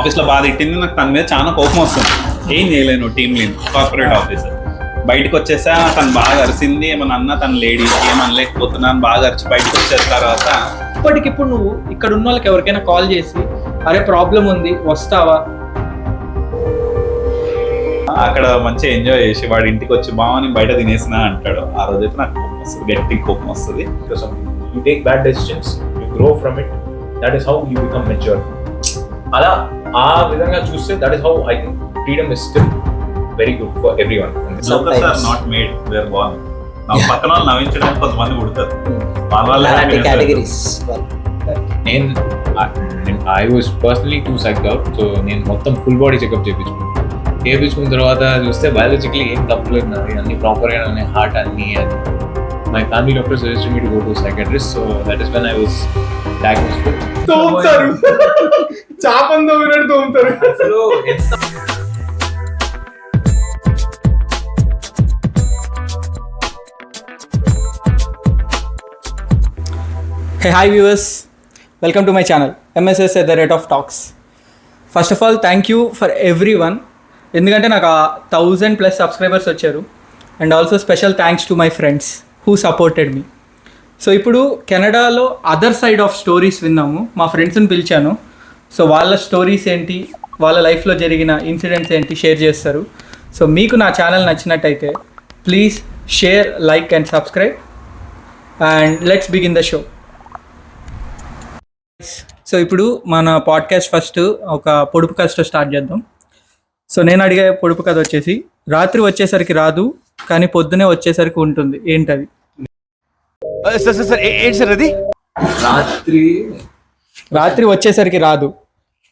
ఆఫీస్లో బాగా తిట్టింది, నాకు తన మీద చాలా కోపం వస్తుంది. ఏం చేయలేను, టీమ్ లీడ్ కార్పొరేట్ ఆఫీసర్. బయటకు వచ్చేసా, తను బాగా అరిసింది, ఏమన్నా అన్నా తన లేడీ ఏమనలేకపోతున్నాను, బాగా అరిచి బయటకు వచ్చేసిన తర్వాత ఇప్పటికిప్పుడు నువ్వు ఇక్కడ ఉన్న వాళ్ళకి ఎవరికైనా కాల్ చేసి అరే ప్రాబ్లం ఉంది వస్తావా, అక్కడ మంచిగా ఎంజాయ్ చేసి వాడి ఇంటికి వచ్చి బావని బయట తినేసినా అంటాడు. ఆ రోజైతే నాకు కోపం వస్తుంది, గట్టి కోపం వస్తుంది. You take bad decisions, you grow from it. That is how you become mature. అలా ఆ విధంగా చూస్తే that is how I think freedom is still very good for everyone. Jokers are not made, they are born. నా పక్కన వాళ్ళు నవ్వించడానికి కొంతమంది పుడతారు, అలాంటి categories. I was personally too psyched out, so నేను మొత్తం ఫుల్ బాడీ చెకప్ చేయించుకున్న తర్వాత చూస్తే బయాలజికలీ ఏం తప్పలేదు నాది, అన్ని ప్రాపర్గా ఉన్నాయి, హార్ట్ అన్ని. My family doctor suggested me to go to a psychiatrist, so that is when I was diagnosed with. తోముతారు చాపం తోమినట్టు తోముతారు. అసలు Hey, hi viewers, welcome to my channel MSS@talks. First of all, thank you for everyone. ఎందుకంటే నాకు 1000+ subscribers వచ్చారు. And also special thanks to my friends who supported me. So ఇప్పుడు కెనడాలో other side of stories విన్నాము. మా ఫ్రెండ్స్ని పిలిచాను. So వాళ్ళ స్టోరీస్ ఏంటి, వాళ్ళ లైఫ్లో జరిగిన ఇన్సిడెంట్స్ ఏంటి షేర్ చేస్తారు. సో మీకు నా ఛానల్ నచ్చినట్టయితే please share, like and subscribe. And let's begin the show. So ఇప్పుడు మన పాడ్కాస్ట్ ఫస్ట్ ఒక పొడుపు కథతో స్టార్ట్ చేద్దాం. సో నేను అడిగే పొడుపు కథ వచ్చేసి, రాత్రి వచ్చేసరికి రాదు కానీ పొద్దునే వచ్చేసరికి ఉంటుంది. ఏంటది? రాత్రి వచ్చేసరికి రాదు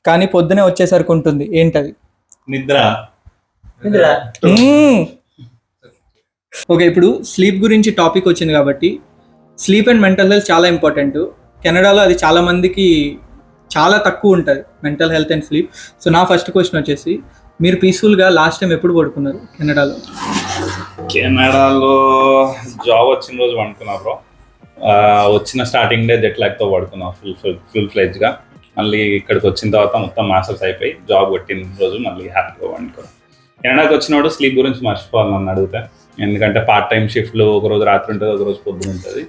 కానీ పొద్దునే వచ్చేసరికి ఉంటుంది. ఏంటది? నిద్ర. ఓకే, ఇప్పుడు స్లీప్ గురించి టాపిక్ వచ్చింది కాబట్టి స్లీప్ అండ్ మెంటల్ హెల్త్ చాలా ఇంపార్టెంట్. కెనడాలో అది చాలా మందికి చాలా తక్కువ ఉంటుంది, mental health and sleep. So నా ఫస్ట్ క్వశ్చన్ వచ్చేసి, మీరు పీస్ఫుల్గా లాస్ట్ టైం ఎప్పుడు పడుకున్నారు కెనడాలో? కెనడాలో జాబ్ వచ్చిన రోజు పడుకున్నా బ్రో. వచ్చిన స్టార్టింగ్ డే జెట్ లాగ్తో పడుకున్నా ఫుల్ ఫ్లెజ్గా. మళ్ళీ ఇక్కడికి వచ్చిన తర్వాత మొత్తం మాస్టర్స్ అయిపోయి జాబ్ కొట్టిన రోజు మళ్ళీ హ్యాపీగా పడుకోవడం. కెనడాకి వచ్చినప్పుడు స్లీప్ గురించి మర్చిపోవాలి నన్ను అడిగితే, ఎందుకంటే పార్ట్ టైం షిఫ్ట్లు ఒకరోజు రాత్రి ఉంటుంది, ఒకరోజు పొద్దున ఉంటుంది.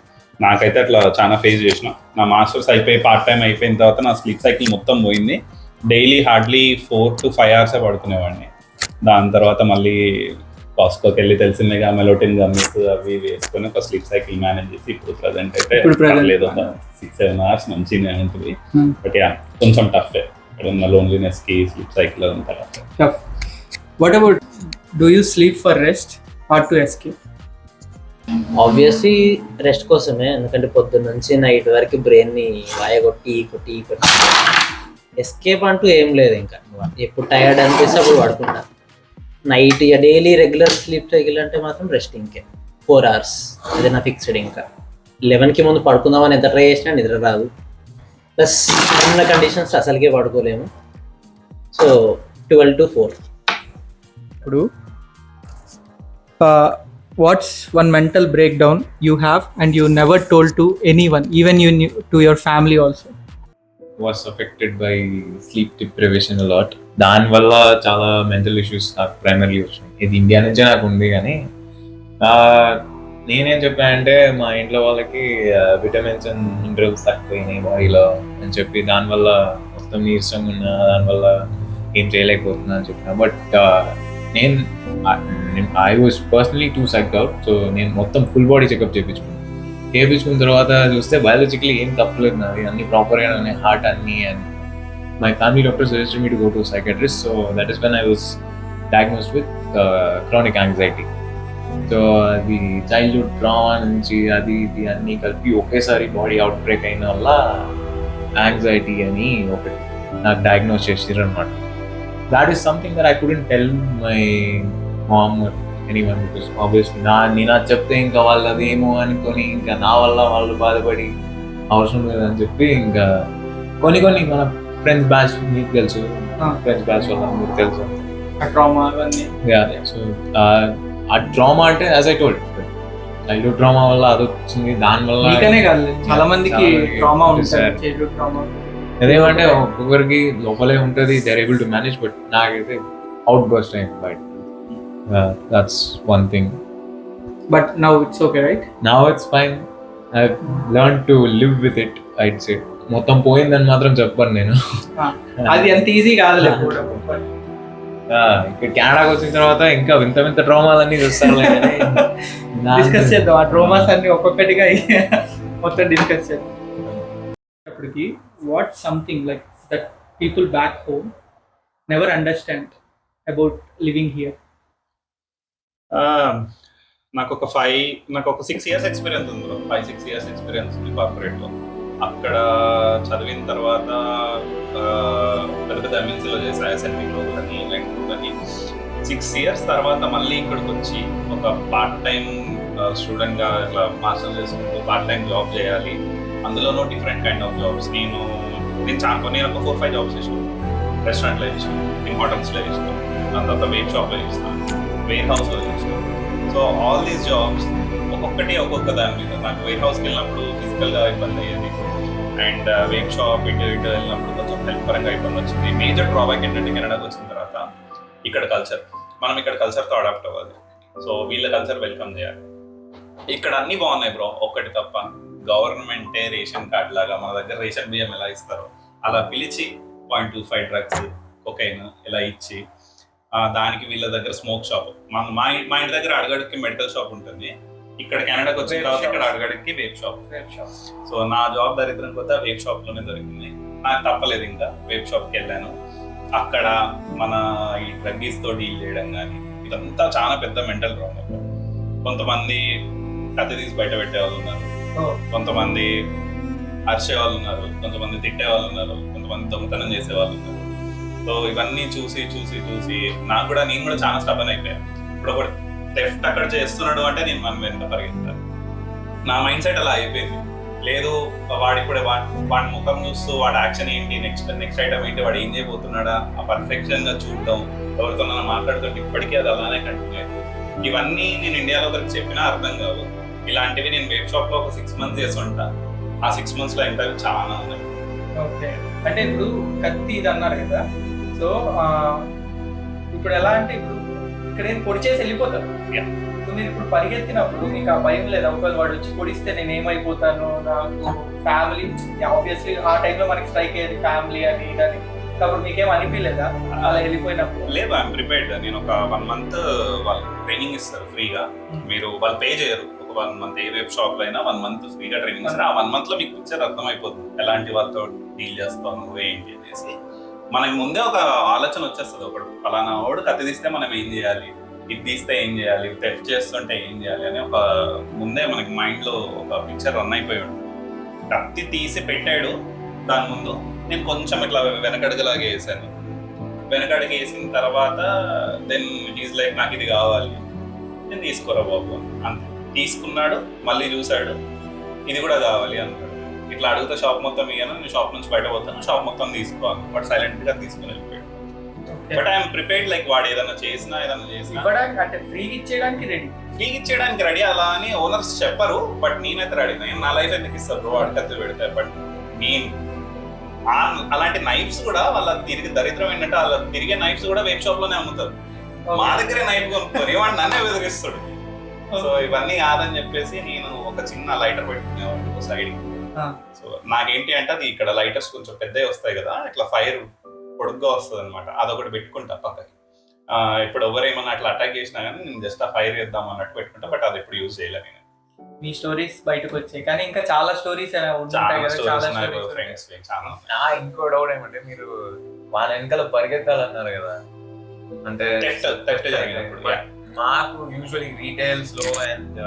నాకైతే అట్లా చాలా ఫేస్ చేసిన. నా మాస్టర్స్ అయిపోయి పార్ట్ టైం అయిపోయిన తర్వాత నా స్లీప్ సైకిల్ మొత్తం పోయింది. Daily hardly 4 to 5 hours పడుకునేవాడిని. దాని తర్వాత మళ్ళీ కాస్ట్కోకి వెళ్ళి తెలిసిందేగా మెలోటిన్ గమ్మీస్ అవి వేసుకొని ఒక స్లీప్ సైకిల్ మేనేజ్ చేసి ఇప్పుడు ప్రజెంట్ అయితే లేదు 6-7 hours మంచిగా ఉంటుంది. బట్ యా కొంచెం టఫ్ ఇక్కడ ఉన్న లోన్లీనెస్కి స్లీప్ సైకిల్ అంతా tough. What about, do you sleep for rest or to escape? Obviously rest కోసమే, ఎందుకంటే పొద్దున్న నుంచి నైట్ వరకు బ్రెయిన్ని వాయగొట్టి కొట్టి ఎస్కేప్ అంటూ ఏం లేదు. ఇంకా ఎప్పుడు టైర్డ్ అనిపిస్తే అప్పుడు పడుకుంటా. నైట్ ఇక డైలీ రెగ్యులర్ స్లీప్ సైకిల్ అంటే మాత్రం రెస్ట్ ఇంకే 4 hours ఏదైనా ఫిక్స్డ్. ఇంకా 11కి ముందు పడుకుందామని ఎంత ట్రై చేసినా నిద్ర రాదు. ప్లస్ ఉన్న కండిషన్స్ అసలుకే పడుకోలేము. So 12 to 4. ఇప్పుడు what's one mental breakdown you have and you never told to anyone, even you to your family also? was affected by sleep deprivation a lot. దానివల్ల చాలా mental issues నాకు primarily వచ్చినాయి. ఇది India నుంచే నాకు ఉంది. కానీ నేనేం చెప్పానంటే మా ఇంట్లో వాళ్ళకి విటమిన్స్ అండ్ మినరల్స్ తక్కువైనాయి బాడీలో అని చెప్పి, దానివల్ల మొత్తం నీరసంగా ఉన్నా, దానివల్ల ఏం చేయలేకపోతున్నా అని చెప్పిన. But I was personally too psyched out, so నేను మొత్తం ఫుల్ బాడీ చెకప్ చేయించుకున్న తర్వాత చూస్తే బయాలజికలీ ఏం తప్పలేదు నాది, అన్ని ప్రాపర్గా ఉన్నాయి, హార్ట్ అన్ని. And my family doctor suggested me to go to a psychiatrist, so that is when I was diagnosed with chronic anxiety. So అది చైల్డ్హుడ్ ట్రామా నుంచి అది ఇది అన్నీ కలిపి ఒకేసారి బాడీ అవుట్ బ్రేక్ అయిన వల్ల యాంగ్జైటీ అని ఒకటి నాకు డయాగ్నోస్ చేసారు అనమాట. That is something that I couldn't tell my mom or anyone, because obviously నేను అది చెప్తే ఇంకా వాళ్ళు అదేమో అనుకొని ఇంకా నా వల్ల వాళ్ళు బాధపడి అవసరం లేదని చెప్పి ఇంకా కొన్ని మన ఫ్రెండ్స్ బ్యాచ్ మీకు తెలుసు, ఫ్రెండ్స్ బ్యాచ్ వల్ల మీకు తెలుసు ట్రామా అవన్నీ. సో ఆ ట్రామా అంటే as I told childhood trauma వల్ల అది వచ్చింది. దానివల్ల చాలా మందికి ట్రామా ఉంటుంది, చైల్డ్హుడ్ ట్రామా. అదేమంటే ఒక్కొక్కరికి లోపలే ఉంటుంది, they are able to manage. But నాకైతే అవుట్ బర్స్ట్ అయింది బయట. That's one thing. But now it's okay right? Now it's fine. I learn to live with it, I'd say. మొత్తం పోయిందని మాత్రం చెప్పను నేను. అది అంత ఈజీ కాదులే. ఇక్కడ కెనడాకి వచ్చిన తర్వాత ఇంకా వింత వింత డ్రామాలన్నీ చూస్తారు. డిస్కస్ చేద్దాం ఆ డ్రామాస్ అన్ని ఒక్కొక్కటిగా మొత్తం డిస్కస్ చేద్దాం. అప్పటికి what something like that people back home never understand about living here? నాకు ఒక 6 years ఎక్స్పీరియన్స్ ఉంది బ్రో. 5-6 years ఎక్స్పీరియన్స్ ఉంది కార్పొరేట్లో. అక్కడ చదివిన తర్వాత పెద్ద పెద్ద ఎంఎన్సీలో చేసా, ఎస్ఎన్బిలో కానీ బెంగళూరు కానీ. 6 years తర్వాత మళ్ళీ ఇక్కడికి వచ్చి ఒక పార్ట్ టైం స్టూడెంట్గా ఇట్లా మాస్టర్స్ చేసుకుంటూ పార్ట్ టైం జాబ్ చేయాలి. అందులోనూ డిఫరెంట్ కైండ్ ఆఫ్ జాబ్స్. నేను ఒక 4-5 జాబ్స్ చేసాను. రెస్టారెంట్లో చేసాను, ఇన్ హోటల్స్లో చేసాను, దాని తర్వాత వెయిట్ షాప్లో చేస్తాను, వేర్ హౌస్లో చేసాను. సో ఆల్ దీస్ జాబ్స్ ఒక్కొక్కటి ఒక్కొక్క దాని మీద. నాకు వేర్ హౌస్కి వెళ్ళినప్పుడు ఫిజికల్గా ఇబ్బంది అయ్యేది, అండ్ వెయిట్ షాప్ ఇటు వెళ్ళినప్పుడు కొంచెం హెల్త్ పరంగా ఇబ్బంది వచ్చింది. మేజర్ డ్రాబ్యాక్ ఏంటంటే కెనడాకి వచ్చిన తర్వాత ఇక్కడ కల్చర్, మనం ఇక్కడ కల్చర్తో అడాప్ట్ అవ్వాలి. సో వీళ్ళ కల్చర్ వెల్కమ్ చేయాలి. ఇక్కడ అన్నీ బాగున్నాయి బ్రో, ఒక్కటి తప్ప. గవర్నమెంటే రేషన్ కార్డ్ లాగా మన దగ్గర రేషన్ బియ్యం ఎలా ఇస్తారో అలా పిలిచి 0.25 డ్రగ్స్, కొకైన్ ఇలా ఇచ్చి, దానికి వీళ్ళ దగ్గర స్మోక్ షాప్. మా ఇంటి దగ్గర అడగడికి మెడికల్ షాప్ ఉంటుంది. ఇక్కడ కెనడాకి వచ్చిన తర్వాత ఇక్కడ అడగడికి వేప్ షాప్. సో నా జాబ్ దరిద్రం కొద్ది వేప్ షాప్లోనే దొరికింది. నాకు తప్పలేదు, ఇంకా వేప్ షాప్కి వెళ్ళాను. అక్కడ మన ఈ డ్రగ్గీస్తో డీల్ చేయడం కానీ ఇదంతా చాలా పెద్ద మెంటల్ ప్రాబ్లం. కొంతమంది కత్తి తీసి బయట పెట్టే వాళ్ళు ఉన్నారు, కొంతమంది అరిచే వాళ్ళు ఉన్నారు, కొంతమంది తిట్టే వాళ్ళు ఉన్నారు, కొంతమంది దొంగతనం చేసే వాళ్ళు ఉన్నారు. సో ఇవన్నీ చూసి నేను కూడా చాలా స్టబన్ అయిపోయాను. ఇప్పుడు ఒకటి థెఫ్ట్ అక్కడ చేస్తున్నాడు అంటే నేను మనం వెంట పరిగెత్తాను. నా మైండ్ సెట్ అలా అయిపోయింది. లేదు వాడిప్పుడే వాడి ముఖం చూస్తూ వాడి యాక్షన్ ఏంటి, నెక్స్ట్ ఐటమ్ ఏంటి, వాడు ఏం చేయబోతున్నాడా, ఆ పర్ఫెక్షన్ గా చూడడం, ఎవరితో మాట్లాడుతుంటే ఇప్పటికీ అది అలానే కంటిన్యూ అయింది. ఇవన్నీ నేను ఇండియాలో ఒకరికి చెప్పినా అర్థం కాదు. ఇలాంటివి నేను వెబ్ షాప్ లో ఒక 6 months చేసి ఉంటా. ఆ 6 months లో ఎంత చాలా ఉన్నాయి. ఓకే, అంటే ఇప్పుడు కత్తి ఇది అన్నారు కదా. సో ఇప్పుడు ఎలా అంటే ఇప్పుడు ఇక్కడ ఏం పొడి చేసి వెళ్ళిపోతారు. మీరు ఇప్పుడు పరిగెత్తినప్పుడు మీకు ఆ భయం లేదా? ఒకవేళ వాడు వచ్చి పొడిస్తే నేను ఏమైపోతాను, నాకు ఫ్యామిలీ ఆబ్వియస్లీ ఆ టైంలో మనకి స్ట్రైక్ అయ్యేది ఫ్యామిలీ అని ఇదని. కాబట్టి మీకేం అనిపించలేదా అలా వెళ్ళిపోయినప్పుడు? లేదు, ఐఎమ్ ప్రిపేర్డ్. నేను ఒక 1 month వాళ్ళు ట్రైనింగ్ ఇస్తారు ఫ్రీగా. మీరు వాళ్ళు పే చేయరు. ఒక 1 month ఏ వెబ్ షాప్ లో అయినా 1 month ఫ్రీగా ట్రైనింగ్ ఇస్తారు. ఆ 1 month లో మీకు పిక్చర్ అర్థమైపోతుంది ఎలాంటి వాళ్ళతో డీల్ చేస్తాను ఏంటి అనేసి. మనకి ముందే ఒక ఆలోచన వచ్చేస్తుంది. ఒకడు ఫలానా వాడు కత్తి తీస్తే మనం ఏం చేయాలి, ఇది తీస్తే ఏం చేయాలి, థెఫ్ట్ చేస్తుంటే ఏం చేయాలి అని ఒక ముందే మనకి మైండ్ లో ఒక పిక్చర్ రన్ అయిపోయి ఉంటుంది. కత్తి తీసి పెట్టాడు దాని ముందు, నేను కొంచెం ఇట్లా వెనకడుగులాగా వేసాను. వెనకడుగు వేసిన తర్వాత దెన్ హీజ్ లైక్ నాకు ఇది కావాలి, నేను తీసుకోరా బాబు అంతే. తీసుకున్నాడు, మళ్ళీ చూశాడు, ఇది కూడా కావాలి అన్నాడు. ఇట్లా అడిగితే షాప్ మొత్తం ఇయ్యాను, నేను షాప్ నుంచి బయట పోతాను, షాప్ మొత్తం తీసుకోవాలి. బట్ సైలెంట్ గా తీసుకుని వెళ్ళిపోయాడు. బట్ ఐఎమ్ ప్రిపేర్డ్, లైక్ వాడు ఏదైనా చేసినా అంటే ఫ్రీగా ఇచ్చేయడానికి రెడీ అలా అని ఓనర్స్ చెప్పరు. బట్ నేనైతే రెడీ. నేను నా లైఫ్ ఎందుకు ఇస్తారు వాడు కత్తి పెడతాయి. బట్ నేను అలాంటి నైఫ్స్ కూడా వాళ్ళ తిరిగి దరిద్రం ఏంటంటే వాళ్ళ తిరిగే నైఫ్స్ కూడా వెబ్ షాప్ లోనే అమ్ముతారు. మా దగ్గరే నైఫ్ కొనుక్కొని వాడు నన్నే బెదిరిస్తాడు. సో ఇవన్నీ కాదని చెప్పేసి నేను ఒక చిన్న లైటర్ పెట్టుకునేవాడు సైడ్. సో నాకేంటి అంటే అది ఇక్కడ లైటర్స్ కొంచెం పెద్దవి వస్తాయి కదా, ఇట్లా ఫైర్ పొడుగ్గా వస్తుంది అనమాట. అదొకటి పెట్టుకుంటా పక్కకి. ఇప్పుడు ఎవరేమన్నా అట్లా అటాక్ చేసినా కానీ నేను జస్ట్ ఆ ఫైర్ చేద్దాం అన్నట్టు పెట్టుకుంటా. బట్ అది ఎప్పుడు యూజ్ చేయలేదు నేను. మీ స్టోరీస్ బయటకు వచ్చాయి, కానీ ఇంకా చాలా స్టోరీస్ ఇంకో డౌట్ ఏమంటే మీరు వాళ్ళ వెనకాల పరిగెత్తాలన్నారు కదా, అంటే మాకు యూజువల్లీ రీటైల్స్ లో అండ్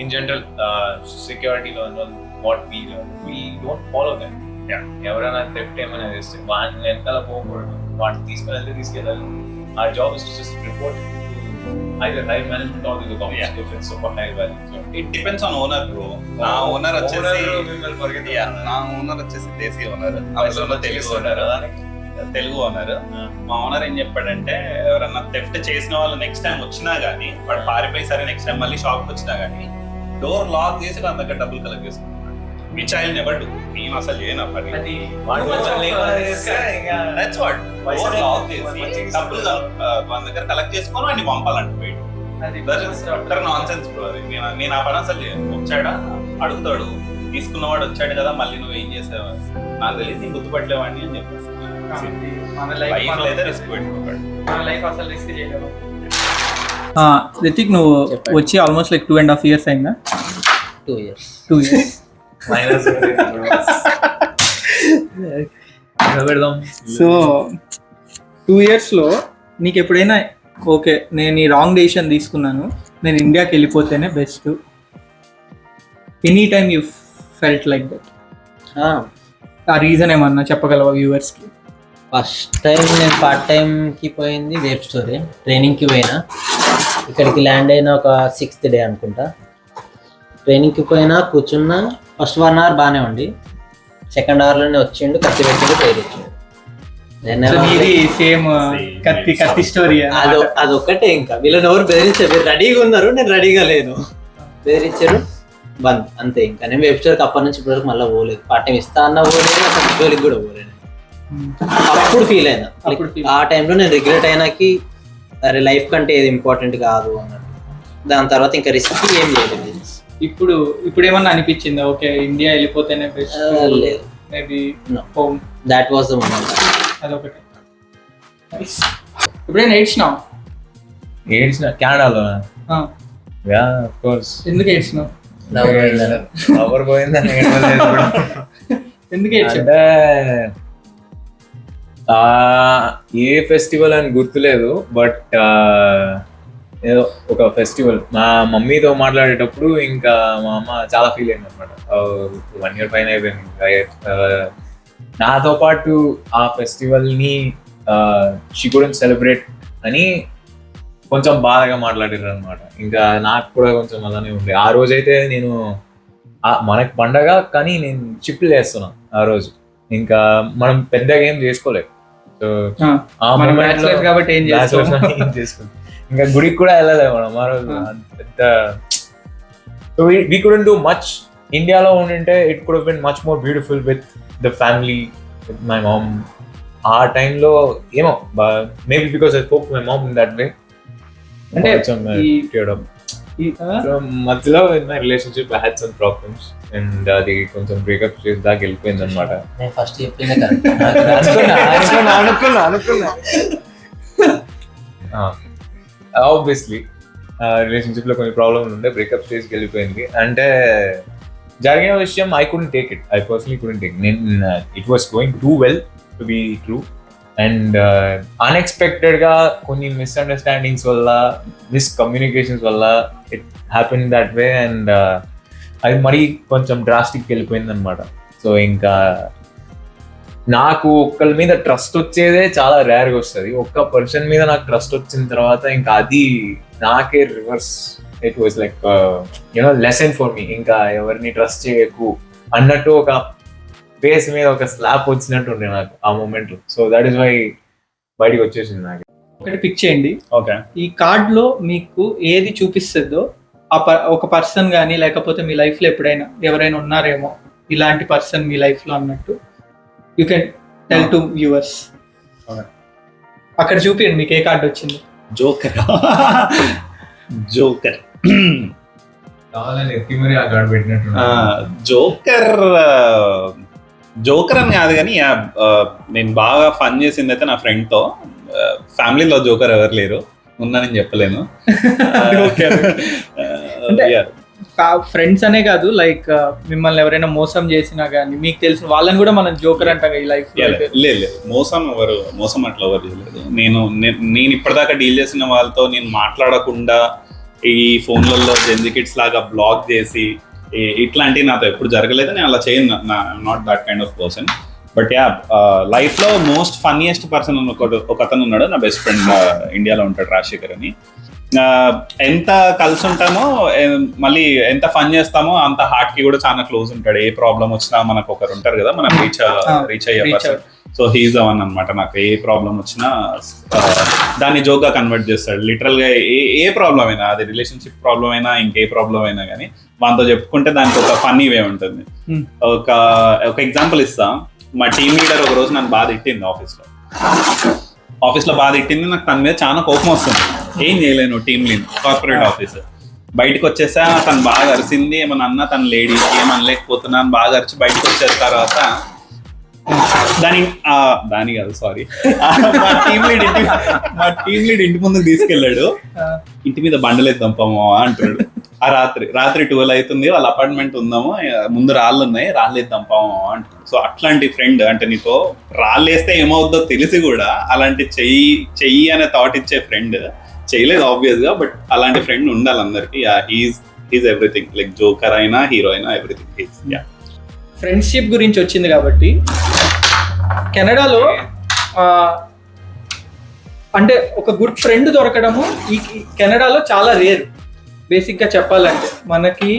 ఇన్ జనరల్ సెక్యూరిటీలో what we don't follow them. ఎవరైనా థెఫ్ట్ ఏమైనా చేస్తే వాడిని వెనకాల పోకూడదు, వాటిని తీసుకుని వెళ్తే తీసుకెళ్ళాలి. our job is to just report to either higher management or the government if it's of a high value. So it depends on owner bro. నా ఓనర్ వచ్చేసి దేశీ ఓనర్, తెలుగు ఓనర్. మా ఓనర్ ఏం చెప్పాడంటే ఎవరన్నా థెఫ్ట్ చేసిన వాళ్ళు నెక్స్ట్ టైం వచ్చినా గానీ వాడు పారిపోయి సరే నెక్స్ట్ టైం మళ్ళీ షాప్కి వచ్చినా గానీ డోర్ లాక్ చేసి వాళ్ళ దగ్గర డబ్బులు కలెక్ట్ చేసుకుంటున్నాడు. Which I never do. నేను అసలు చేయను ఆ పని. అది That's what. Over log చేసి డబ్బులు మన దగ్గర కలెక్ట్ చేసుకొని వాడిని పంపాలంట బయట. నాన్ సెన్స్ బ్రో అది. నేను ఆ పని అసలు చేయను. వచ్చాడా అడుగుతాడు, తీసుకున్నవాడు వచ్చాడు కదా మళ్ళీ నువ్వు ఏం చేసావు నాకు తెలియదు, నీకు గుర్తుపట్టలేవాడిని అని చెప్పేసి మన లైఫ్ అయితే రిస్క్ పెట్టుకోకండి. లైఫ్ అసలు రిస్క్ చేయలేము. రితిక్ నువ్వు వచ్చి ఆల్మోస్ట్ లైక్ 2.5 years అయిందా? 2 years. 2 years. మైనస్ పెడదాం. సో 2 yearsలో నీకు ఎప్పుడైనా ఓకే నేను ఈ రాంగ్ డెసిషన్ తీసుకున్నాను, నేను ఇండియాకి వెళ్ళిపోతేనే best, any time you felt like that, ఆ రీజన్ ఏమన్నా చెప్పగలవా వ్యూవర్స్కి? ఫస్ట్ టైం నేను పార్ట్ టైంకి పోయింది వెబ్ స్టోరీ ట్రైనింగ్కి పోయినా. ఇక్కడికి ల్యాండ్ అయిన ఒక 6th day అనుకుంటా. ట్రైనింగ్కి పోయినా కూర్చున్నా. ఫస్ట్ 1 hour బాగానే ఉండి, సెకండ్ అవర్లోనే వచ్చిండు, కత్తి పెట్టిండు, పేరు ఇచ్చిండు. సేమ్ కత్తి స్టోరీ. అదొక్కటే. ఇంకా వీళ్ళని ఎవరు బెదిరించారు, మీరు రెడీగా ఉన్నారు, నేను రెడీగా లేను, బెదిరించారు, బంద్ అంతే. ఇంకా నేను వెబ్ స్టోరీకి అప్పటి నుంచి ఇప్పటివరకు మళ్ళీ పోలేదు. పార్ట్ టైం ఇస్తా అన్న పోలేదు, అసలు జోలికి కూడా పోలేదు. అప్పుడు ఫీల్ అయినా, ఆ టైంలో నేను రిగ్రెట్ అయినాకి అరే లైఫ్ కంటే ఏది ఇంపార్టెంట్ కాదు అన్నట్టు. దాని తర్వాత ఇంకా రిస్క్ ఏం లేదు. ఇప్పుడు ఏమన్నా అనిపించిందా ఓకే ఇండియా వెళ్ళిపోతేనే బెస్ట్? లేదు, maybe home that was the moment. అదొకటి. ఇప్పుడేనా ఏడ్చినావు? కెనడాలో ఆఫ్ కోర్స్. ఎందుకు ఏడ్చినావు? ఎవరు పోయిందని ఎందుకు ఏడ్చావు? అంటే ఏ ఫెస్టివల్ అని గుర్తులేదు, బట్ ఏదో ఒక ఫెస్టివల్ మా మమ్మీతో మాట్లాడేటప్పుడు ఇంకా మా అమ్మ చాలా ఫీల్ అయింది అనమాట. 1 year పైన అయిపోయింది. నాతో పాటు ఆ ఫెస్టివల్ని షీ కుడెంట్ సెలబ్రేట్ అని కొంచెం బాధగా మాట్లాడారు అనమాట. ఇంకా నాకు కూడా కొంచెం అలానే ఉంది. ఆ రోజైతే నేను మనకి పండగ కానీ నేను షిఫ్ట్ చేస్తున్నాను ఆ రోజు. ఇంకా మనం పెద్దగా ఏం చేసుకోలేదు. సో ఆ మూమెంట్ కాబట్టి ఏం చేసుకోలేదు. ఇంకా గుడికి కూడా వెళ్ళలేదు మనం ఆ రోజు. పెద్ద so we couldn't do much. ఇండియాలో ఉండింటే it could have been much more beautiful with the family, with my mom. ఆ టైంలో ఏమో maybe because I spoke to my mom in that way. అంటే మధ్యలో in my relationship I had some problems and అది కొంచెం breakup చేసి దాకా వెళ్ళిపోయింది అనమాట. నేను ఫస్ట్ చెప్పింది ఆబ్వియస్లీ రిలేషన్షిప్ లో కొన్ని ప్రాబ్లమ్స్ ఉండే, బ్రేకప్ స్టేజ్కి వెళ్ళిపోయింది. అంటే జరిగిన విషయం I couldn't take it. I personally couldn't take. It was going too well to be true and అన్ఎక్స్పెక్టెడ్గా కొన్ని మిస్అండర్స్టాండింగ్స్ వల్ల, మిస్కమ్యూనికేషన్స్ వల్ల it happen that way and అది మరీ కొంచెం డ్రాస్టిక్ వెళ్ళిపోయింది అనమాట. సో ఇంకా నాకు ఒక్కరి మీద ట్రస్ట్ వచ్చేదే చాలా రేర్గా వస్తుంది. ఒక్క పర్సన్ మీద నాకు ట్రస్ట్ వచ్చిన తర్వాత ఇంకా అది నాకే reverse. It was like you know lesson for me. ఇంకా ఎవరిని ట్రస్ట్ చేయకు అన్నట్టు ఒక ఫేస్ మీద ఒక స్లాప్ వచ్చినట్టు ఉండే నాకు ఆ మూమెంట్లో. సో దట్ ఈస్ వై బయటికి వచ్చేసింది నాకు. ఒకటి పిక్ చేయండి. ఓకే, ఈ కార్డ్లో మీకు ఏది చూపిస్తుందో ఒక పర్సన్ కానీ లేకపోతే మీ లైఫ్లో ఎప్పుడైనా ఎవరైనా ఉన్నారేమో ఇలాంటి పర్సన్ మీ లైఫ్లో అన్నట్టు you can tell to viewers. అక్కడ చూపించండి మీకు ఏ కార్డు వచ్చింది. జోకర్. జోకర్ కావాలని ఎత్తి మరి ఆ కార్డు పెట్టినట్టు. జోకర్ అని కాదు కానీ నేను బాగా ఫన్ చేసింది అయితే నా ఫ్రెండ్తో. ఫ్యామిలీలో జోకర్ ఎవరు లేరు, ఉన్నానని చెప్పలేను. ఫ్రెండ్స్ అనే కాదు, లైక్ మిమ్మల్ని ఎవరైనా మోసం చేసినా కానీ మీకు తెలిసిన వాళ్ళని కూడా మనం జోకర్ అంటాం ఈ లైఫ్. లేదు, మోసం అట్లా ఎవరు చేయలేదు. నేను ఇప్పటిదాకా డీల్ చేసిన వాళ్ళతో నేను మాట్లాడకుండా ఈ ఫోన్లలో జెన్జికిడ్స్ లాగా బ్లాక్ చేసి ఇట్లాంటివి నాతో ఎప్పుడు జరగలేదు. నేను అలా చేయను. Not that kind of person. But yeah, లైఫ్లో మోస్ట్ ఫన్నీయెస్ట్ పర్సన్ ఒక అతను ఉన్నాడు, నా బెస్ట్ ఫ్రెండ్ ఇండియాలో ఉంటాడు, రాజశేఖర్ అని. ఎంత కలిసి ఉంటామో మళ్ళీ ఎంత ఫన్ చేస్తామో అంత హార్ట్ కి కూడా చాలా క్లోజ్ ఉంటాడు. ఏ ప్రాబ్లం వచ్చినా మనకు ఒకరు ఉంటారు కదా, మనం రీచ్ అయ్యే person. So he's the one అనమాట. నాకు ఏ ప్రాబ్లం వచ్చినా దాన్ని జోక్గా కన్వర్ట్ చేస్తాడు. లిటరల్ గా ఏ ప్రాబ్లం అయినా, అది రిలేషన్షిప్ ప్రాబ్లం అయినా ఇంకే ప్రాబ్లం అయినా కానీ మనతో చెప్పుకుంటే దానికి ఒక ఫన్నీ వే ఉంటుంది. ఒక ఎగ్జాంపుల్ ఇస్తా. మా టీమ్ లీడర్ ఒక రోజు నన్ను బాగా తిట్టింది ఆఫీస్లో బాగా తిట్టింది. నాకు తన మీద చాలా కోపం వస్తుంది. ఏం చేయలేను, టీమ్ లీడ్ కార్పొరేట్ ఆఫీస్. బయటకు వచ్చేసా, తను బాగా అరిసింది. ఏమన్నా అన్నా తను లేడీ ఏమనలేకపోతున్నాను, బాగా అరిచి బయటకు వచ్చేసిన తర్వాత దాని కాదు సారీ మా టీమ్ లీడ్ ఇంటి ముందుకు తీసుకెళ్ళాడు. ఇంటి మీద బండలేద్దాం పామా అంటాడు. ఆ రాత్రి 12 అవుతుంది, వాళ్ళ అపార్ట్మెంట్ ఉందాము, ముందు రాళ్ళు ఉన్నాయి, రాళ్ళేద్దాం పామా అంటాడు. సో అట్లాంటి ఫ్రెండ్, అంటే నీతో రాళ్ళేస్తే ఏమవుద్దో తెలిసి కూడా అలాంటి చెయ్యి అనే థాట్ ఇచ్చే ఫ్రెండ్ చేయలేదు ఆబ్వియస్ గా, బట్ అలాంటి ఫ్రెండ్ ఉండాలి అందరికి. హీస్ ఎవ్రీథింగ్, లైక్ జోకర్ అయినా హీరో అయినా ఎవ్రీథింగ్. ఫ్రెండ్షిప్ గురించి వచ్చింది కాబట్టి కెనడాలో అంటే ఒక గుడ్ ఫ్రెండ్ దొరకడము ఈ కెనడాలో చాలా రేర్. బేసిక్గా చెప్పాలంటే మనకి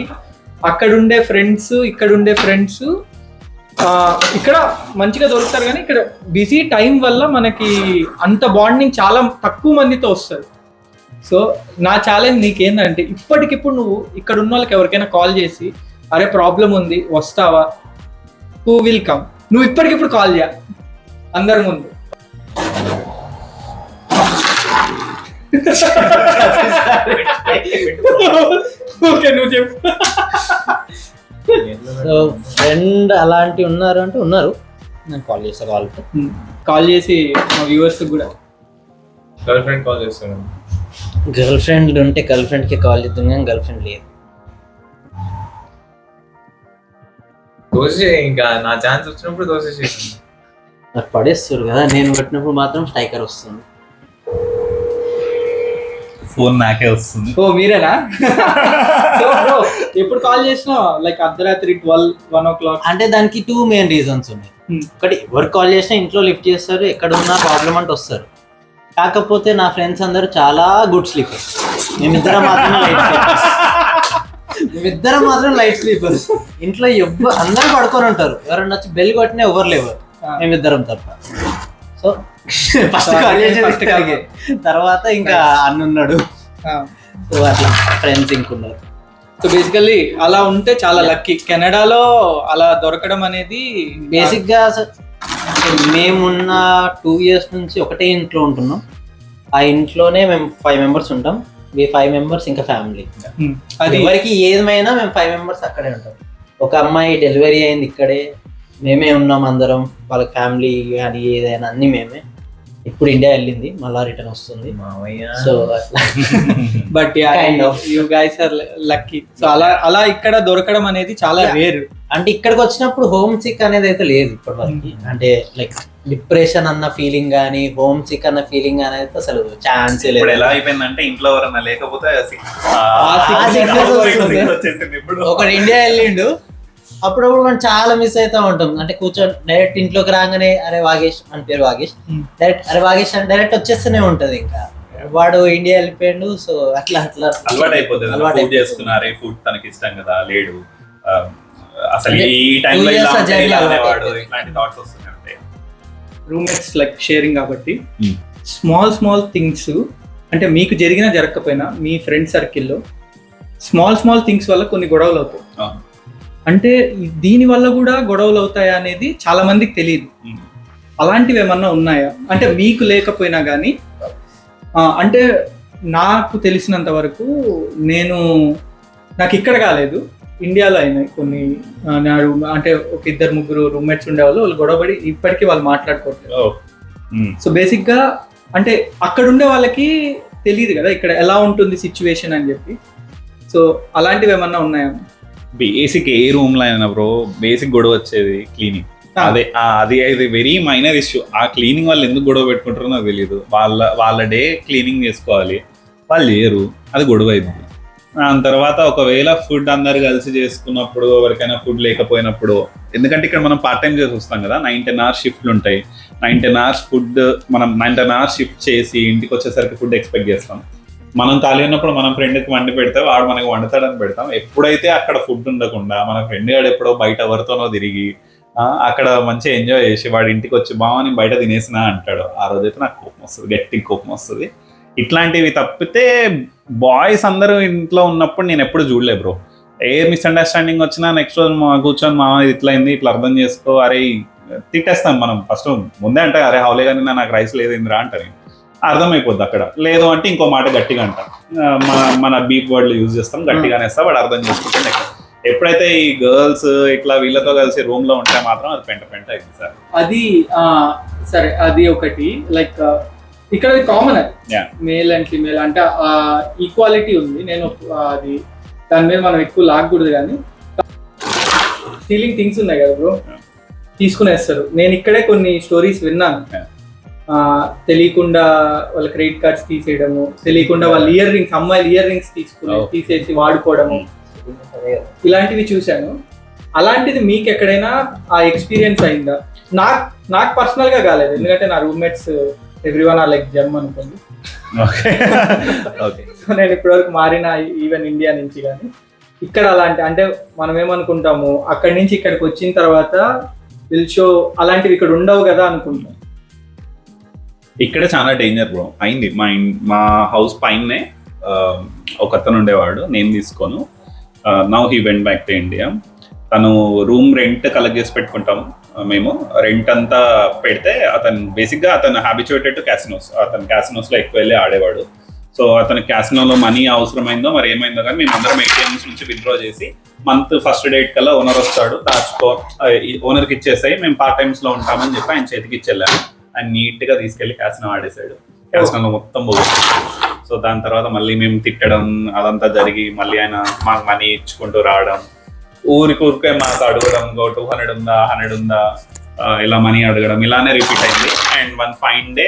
అక్కడుండే ఫ్రెండ్స్ ఇక్కడుండే ఫ్రెండ్స్ ఇక్కడ మంచిగా దొరుకుతారు, కానీ ఇక్కడ బిజీ టైం వల్ల మనకి అంత బాండింగ్ చాలా తక్కువ మందితో వస్తుంది. సో నా ఛాలెంజ్ నీకేందంటే ఇప్పటికిప్పుడు నువ్వు ఇక్కడ ఉన్న వాళ్ళకి ఎవరికైనా కాల్ చేసి అరే ప్రాబ్లం ఉంది వస్తావా, హూ విల్ కమ్, నువ్వు ఇప్పటికిప్పుడు కాల్ చేయ అందరి ముందు. ఓకే నువ్వు చెప్పు. సో ఫ్రెండ్ అలాంటి ఉన్నారు అంటే ఉన్నారు, నేను కాల్ చేస్తా. కాల్ చేసి మా వ్యూవర్స్ కూడా గర్ల్ ఫ్రెండ్ కాల్ చేస్తాను. గర్ల్ ఫ్రెండ్ ఉంటే గర్ల్ ఫ్రెండ్కి కాల్ చేద్దాం, కానీ గర్ల్ ఫ్రెండ్ లేదు. దోసే ఇంకా నా ఛాన్స్ వచ్చినప్పుడు దోసే చేసి నాకు పడేస్తారు కదా, నేను కొట్టినప్పుడు మాత్రం స్ట్రైకర్ వస్తుంది. ఫోన్ నాకే వస్తుంది. ఓ మీరేనా? సో బ్రో ఎప్పుడు కాల్ చేసినా లైక్ అర్ధరాత్రి 12-1 o'clock అంటే దానికి 2 మెయిన్ రీజన్స్ ఉన్నాయి. ఒకటి, ఎవరు కాల్ చేసినా ఇంట్లో లిఫ్ట్ చేస్తారు, ఎక్కడ ఉన్నా ప్రాబ్లం అంటే వస్తారు. కాకపోతే నా ఫ్రెండ్స్ అందరూ చాలా గుడ్ స్లీపర్స్, మేమిద్దరం మాత్రం లైట్ స్లీపర్స్. ఇంట్లో అందరూ పడుకొని ఉంటారు, ఎవరన్నా వచ్చి బెల్ కొట్టినా ఎవరు లేవరు, మేమిద్దరం తప్ప. సో ఫస్ట్ కాల్ చేసేది, తర్వాత ఇంకా అన్నున్నాడు. సో అట్లా ఫ్రెండ్స్ ఇంకున్నారు. సో బేసికల్లీ అలా ఉంటే చాలా లక్కీ. కెనడాలో అలా దొరకడం అనేది బేసిక్గా మేమున్న 2 years నుంచి ఒకటే ఇంట్లో ఉంటున్నాం. ఆ ఇంట్లోనే మేము 5 members ఉంటాం. మీ 5 members ఇంకా ఫ్యామిలీ. అది ఎవరికి ఏమైనా మేము 5 members అక్కడే ఉంటాం. ఒక అమ్మాయి డెలివరీ అయింది ఇక్కడే, మేమే ఉన్నాం అందరం, వాళ్ళ ఫ్యామిలీ కానీ ఏదైనా అన్ని మేమే. ఇప్పుడు ఇండియా వెళ్ళింది, మళ్ళా రిటర్న్ వస్తుంది. So but you guys are lucky. So అలా ఇక్కడ దొరకడం అనేది చాలా రేర్. అంటే ఇక్కడికి వచ్చినప్పుడు హోమ్ సిక్ అనేది అయితే లేదు ఇప్పటి వరకు. అంటే లైక్ డిప్రెషన్ అన్న ఫీలింగ్ కానీ హోమ్ సిక్ అన్న ఫీలింగ్ అనేది అసలు ఛాన్సే లేదు. ఎలా అయిపోయిందంటే ఇంట్లో ఎవరన్నా లేకపోతే ఒకడు ఇండియా వెళ్ళిండు, అప్పుడప్పుడు మనం చాలా మిస్ అవుతా ఉంటాం. అంటే కూర్చొని డైరెక్ట్ ఇంట్లోకి రాగానే అరే వాగేష్ అని పేరు వాగేష్, డైరెక్ట్ అరే వాగేష్ అని డైరెక్ట్ వచ్చేస్తూనే ఉంటది. ఇంకా వాడు ఇండియా వెళ్ళిపోయాడు, సో అట్లా అలవాటు అయిపోతుంది. చేసుకున్నారే ఫుడ్ తనకి ఇష్టం కదా, లేడు అసలు ఈ టైంలో ఇట్లాంటి థాట్స్ వస్తున్నాయి. రూమ్మేట్స్ లైక్ షేరింగ్ కాబట్టి స్మాల్ థింగ్స్ అంటే మీకు జరిగినా జరగకపోయినా మీ ఫ్రెండ్ సర్కిల్లో స్మాల్ థింగ్స్ వల్ల కొన్ని గొడవలు అవుతాయి. అంటే దీని వల్ల కూడా గొడవలు అవుతాయా అనేది చాలా మందికి తెలియదు. అలాంటివి ఏమన్నా ఉన్నాయా అంటే మీకు లేకపోయినా కానీ? అంటే నాకు తెలిసినంత వరకు నాకు ఇక్కడ కాలేదు, ఇండియాలో అయినాయి కొన్ని. అంటే ఒక 2-3 రూమ్మేట్స్ ఉండేవాళ్ళు, వాళ్ళు గొడవపడి ఇప్పటికీ వాళ్ళు మాట్లాడుకోవట్లేదు. సో బేసిక్గా అంటే అక్కడ ఉండే వాళ్ళకి తెలియదు కదా ఇక్కడ ఎలా ఉంటుంది సిచ్యువేషన్ అని చెప్పి. సో అలాంటివి ఏమన్నా ఉన్నాయా? బేసిక్ ఏ రూమ్ లో అయినా బ్రో బేసిక్ గొడవ వచ్చేది క్లీనింగ్. అది వెరీ మైనర్ ఇష్యూ. ఆ క్లీనింగ్ వాళ్ళు ఎందుకు గొడవ పెట్టుకుంటారో నాకు తెలియదు. వాళ్ళ డే క్లీనింగ్ చేసుకోవాలి, వాళ్ళు చేయరు, అది గొడవ అయింది. దాని తర్వాత ఒకవేళ ఫుడ్ అందరు కలిసి చేసుకున్నప్పుడు, ఎవరికైనా ఫుడ్ లేకపోయినప్పుడు, ఎందుకంటే ఇక్కడ మనం పార్ట్ టైం చేసి వస్తాం కదా, 9-10 hours షిఫ్ట్లు ఉంటాయి. 9-10 hours ఫుడ్ మనం 9-10 hours షిఫ్ట్ చేసి ఇంటికి వచ్చేసరికి ఫుడ్ ఎక్స్పెక్ట్ చేస్తాం. మనం ఖాళీ ఉన్నప్పుడు మనం ఫ్రెండ్కి వండి పెడితే వాడు మనకి వండుతాడని పెడతాం. ఎప్పుడైతే అక్కడ ఫుడ్ ఉండకుండా మన ఫ్రెండ్ గాడు ఎప్పుడో బయట ఎవరితోనో తిరిగి అక్కడ మంచిగా ఎంజాయ్ చేసి వాడి ఇంటికి వచ్చి బాగా బయట తినేసినా అంటాడు, ఆ రోజైతే నాకు కోపం వస్తుంది, గట్టి కోపం వస్తుంది. ఇట్లాంటివి తప్పితే బాయ్స్ అందరూ ఇంట్లో ఉన్నప్పుడు నేను ఎప్పుడు చూడలే బ్రో. ఏ మిస్అండర్స్టాండింగ్ వచ్చినా నెక్స్ట్ రోజు కూర్చొని మామ ఇది ఇట్లా అయింది, ఇట్లా అర్థం చేసుకో, అరే తిట్టేస్తాం మనం ఫస్ట్ ముందే అంటే అరే హౌలే కానీ నాకు రైస్ లేదు ఇందిరా అంటారు, అర్థమైపోద్ది అక్కడ. లేదు అంటే ఇంకో మాట గట్టిగా అంటాం, మన బీప్ వర్డ్లు యూజ్ చేస్తాం, గట్టిగానే ఇస్తాం, వాడు అర్థం చేసుకుంటే ఎప్పుడైతే ఈ గర్ల్స్ ఇట్లా వీళ్ళతో కలిసి రూమ్ లో ఉంటే మాత్రం అది పెంట పెంట అయింది సార్. అది సరే, అది ఒకటి లైక్ ఇక్కడ కామన్, అది మేల్ అండ్ ఫీమేల్ అంటే ఈక్వాలిటీ ఉంది. నేను అది దాని మీద మనం ఎక్కువ లాగకూడదు, కానీ స్టీలింగ్ థింగ్స్ ఉన్నాయి కదా బ్రో, తీసుకునేస్తారు. నేను ఇక్కడే కొన్ని స్టోరీస్ విన్నాను, తెలియకుండా వాళ్ళ క్రెడిట్ కార్డ్స్ తీసేయడము, తెలియకుండా వాళ్ళ ఇయర్ రింగ్స్, అమ్మాయిల ఇయర్ రింగ్స్ తీసేసి వాడుకోవడము, ఇలాంటివి చూశాను. అలాంటిది మీకు ఎక్కడైనా ఆ ఎక్స్పీరియన్స్ అయిందా? నాకు పర్సనల్ గా కాలేదు, ఎందుకంటే నా రూమ్మేట్స్ ఎవ్రీవన్ ఆర్ లైక్ జమ్ అనుకోండి. సో నేను ఇప్పటివరకు మారిన ఈవెన్ ఇండియా నుంచి, కానీ ఇక్కడ అలాంటి అంటే మనం ఏమనుకుంటాము అక్కడి నుంచి ఇక్కడికి వచ్చిన తర్వాత విల్ షో అలాంటివి ఇక్కడ ఉండవు కదా అనుకుంటాం. ఇక్కడ చాలా డేంజర్ బ్రో అయింది. మా హౌస్ పైనే ఒక అతను ఉండేవాడు, నేను తీసుకోను. Now he went back to India. తను రూమ్ రెంట్ కలెక్ట్ చేసి పెట్టుకుంటాము మేము. రెంట్ అంతా పెడితే అతను బేసిక్గా అతను హ్యాబిచుయేటెడ్ టు క్యాసినోస్. అతను క్యాసినోస్లో ఎక్కువ వెళ్ళి ఆడేవాడు. సో అతను క్యాసినోలో మనీ అవసరమైందో మరి ఏమైందో కానీ మేము అందరం ఏటీఎంస్ నుంచి విత్డ్రా చేసి మంత్ ఫస్ట్ డేట్ కల్లా ఓనర్ వస్తాడు, దాచుకో ఓనర్కి ఇచ్చేసాయి, మేము పార్ట్ టైమ్స్లో ఉంటామని చెప్పి ఆయన చేతికి ఇచ్చేళ్ళాము. ఆయన నీట్గా తీసుకెళ్ళి క్యాసినో ఆడేసాడు. క్యాసినోలో మొత్తం పోగొట్టాడు. సో దాని తర్వాత మళ్ళీ మేము తిట్టడం అదంతా జరిగి మళ్ళీ ఆయన మాకు మనీ ఇచ్చుకుంటూ రావడం, ఊరికే మాకు అడగడం, 200 ఉందా 100 ఉందా ఇలా మనీ అడగడం, ఇలానే రిపీట్ అయింది. అండ్ వన్ ఫైన్ డే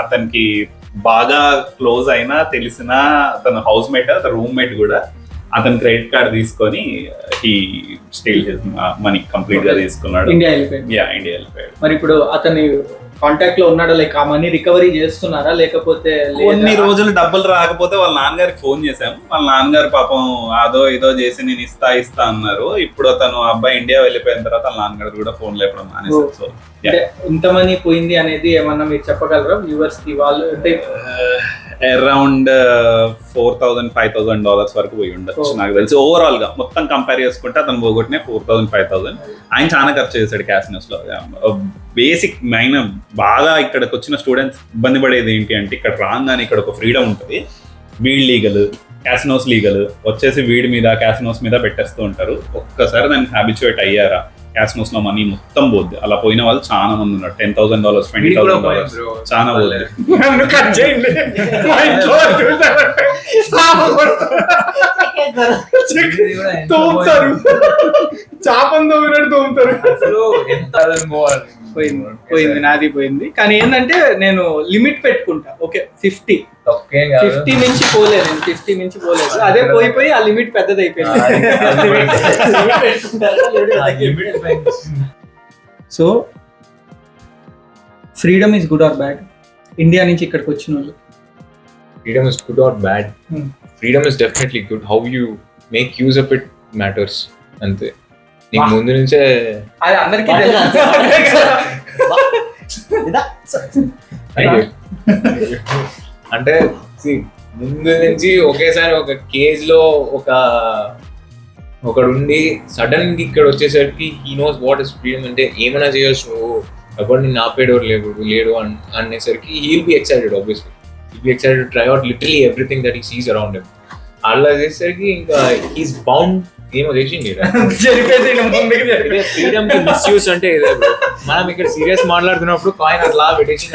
అతనికి బాగా క్లోజ్ అయినా తెలిసిన అతను హౌస్ మేట్, అతను రూమ్మేట్ కూడా అతని క్రెడిట్ కార్డ్ తీసుకొని ఈ స్టీల్ మనీ కంప్లీట్ గా తీసుకున్నాడు. ఇండియా వెళ్ళిపోయాడు. మరి ఇప్పుడు అతని కాంటాక్ట్ లో ఉన్నాడా? లైక్ ఆ మనీ రికవరీ చేస్తున్నారా లేకపోతే? కొన్ని రోజులు డబ్బులు రాకపోతే వాళ్ళ నాన్నగారికి ఫోన్ చేశాము. వాళ్ళ నాన్నగారు పాపం అదో ఇదో చేసి నేను ఇస్తా అన్నారు. ఇప్పుడు అతను అబ్బాయి ఇండియా వెళ్ళిపోయిన తర్వాత వాళ్ళ నాన్నగారు కూడా ఫోన్ లేపడం మానేశారు. సో ఇంత మనీ పోయింది అనేది ఏమన్నా మీరు చెప్పగలరా వ్యూవర్స్ కి? వాళ్ళు అంటే అరౌండ్ $4,000-5,000 వరకు పోయి ఉండొచ్చు నాకు తెలిసి. ఓవరాల్ గా మొత్తం కంపేర్ చేసుకుంటే అతను పోగొట్టిన 4,000-5,000. ఆయన చాలా ఖర్చు చేశాడు క్యాసినోస్ లో. బేసిక్ మెయిన్ బాగా ఇక్కడికి వచ్చిన స్టూడెంట్స్ ఇబ్బంది పడేది ఏంటి అంటే, ఇక్కడ రాగానే ఇక్కడ ఒక ఫ్రీడమ్ ఉంటుంది. వీడ్ లీగల్, క్యాసినోస్ లీగల్, వచ్చేసి వీడి మీద క్యాసినోస్ మీద పెట్టేస్తూ ఉంటారు. ఒక్కసారి దానికి హ్యాబిచుయేట్ అయ్యారా క్యాసినోస్ లో మనీ మొత్తం పోద్ది. అలా పోయిన వాళ్ళు చాలా మంది ఉన్నారు. $10,000, $20,000 చాలా పోద్ది. పోయింది, నాది పోయింది. కానీ ఏంటంటే నేను లిమిట్ పెట్టుకుంటా. ఓకే 50 నుంచి పోలేదు, నేను 50 నుంచి పోలేదు. అదే పోయి ఆ లిమిట్ పెద్దది అయిపోయింది. So freedom is good or bad? India నుంచి ఇక్కడికి వచ్చిన వాళ్ళు freedom is good or bad? Freedom is definitely good. How you make use of it matters. అంతే. నీకు ముందు నుంచే అది అందరికీ అంటే ముందు నుంచి ఒకేసారి ఒక కేజ్ లో ఒకడుండి సడన్ గా ఇక్కడ వచ్చేసరికి he knows what is freedom. అంటే ఏమైనా చేయొచ్చు, ఎవరు నిన్ను ఆపేడోరు లేడు అనేసరికి he'll be excited. Obviously he'll be excited to try out literally everything that he sees around him. అలా చేసేసరికి ఇంకా హీస్ బౌండ్ ఏమో చేసింది. ఫ్రీడమ్ కి మిస్యూజ్ అంటే ఇదే. మనం ఇక్కడ సీరియస్ మాట్లాడుతున్నప్పుడు కాయిన్ అట్లా పెట్టేసి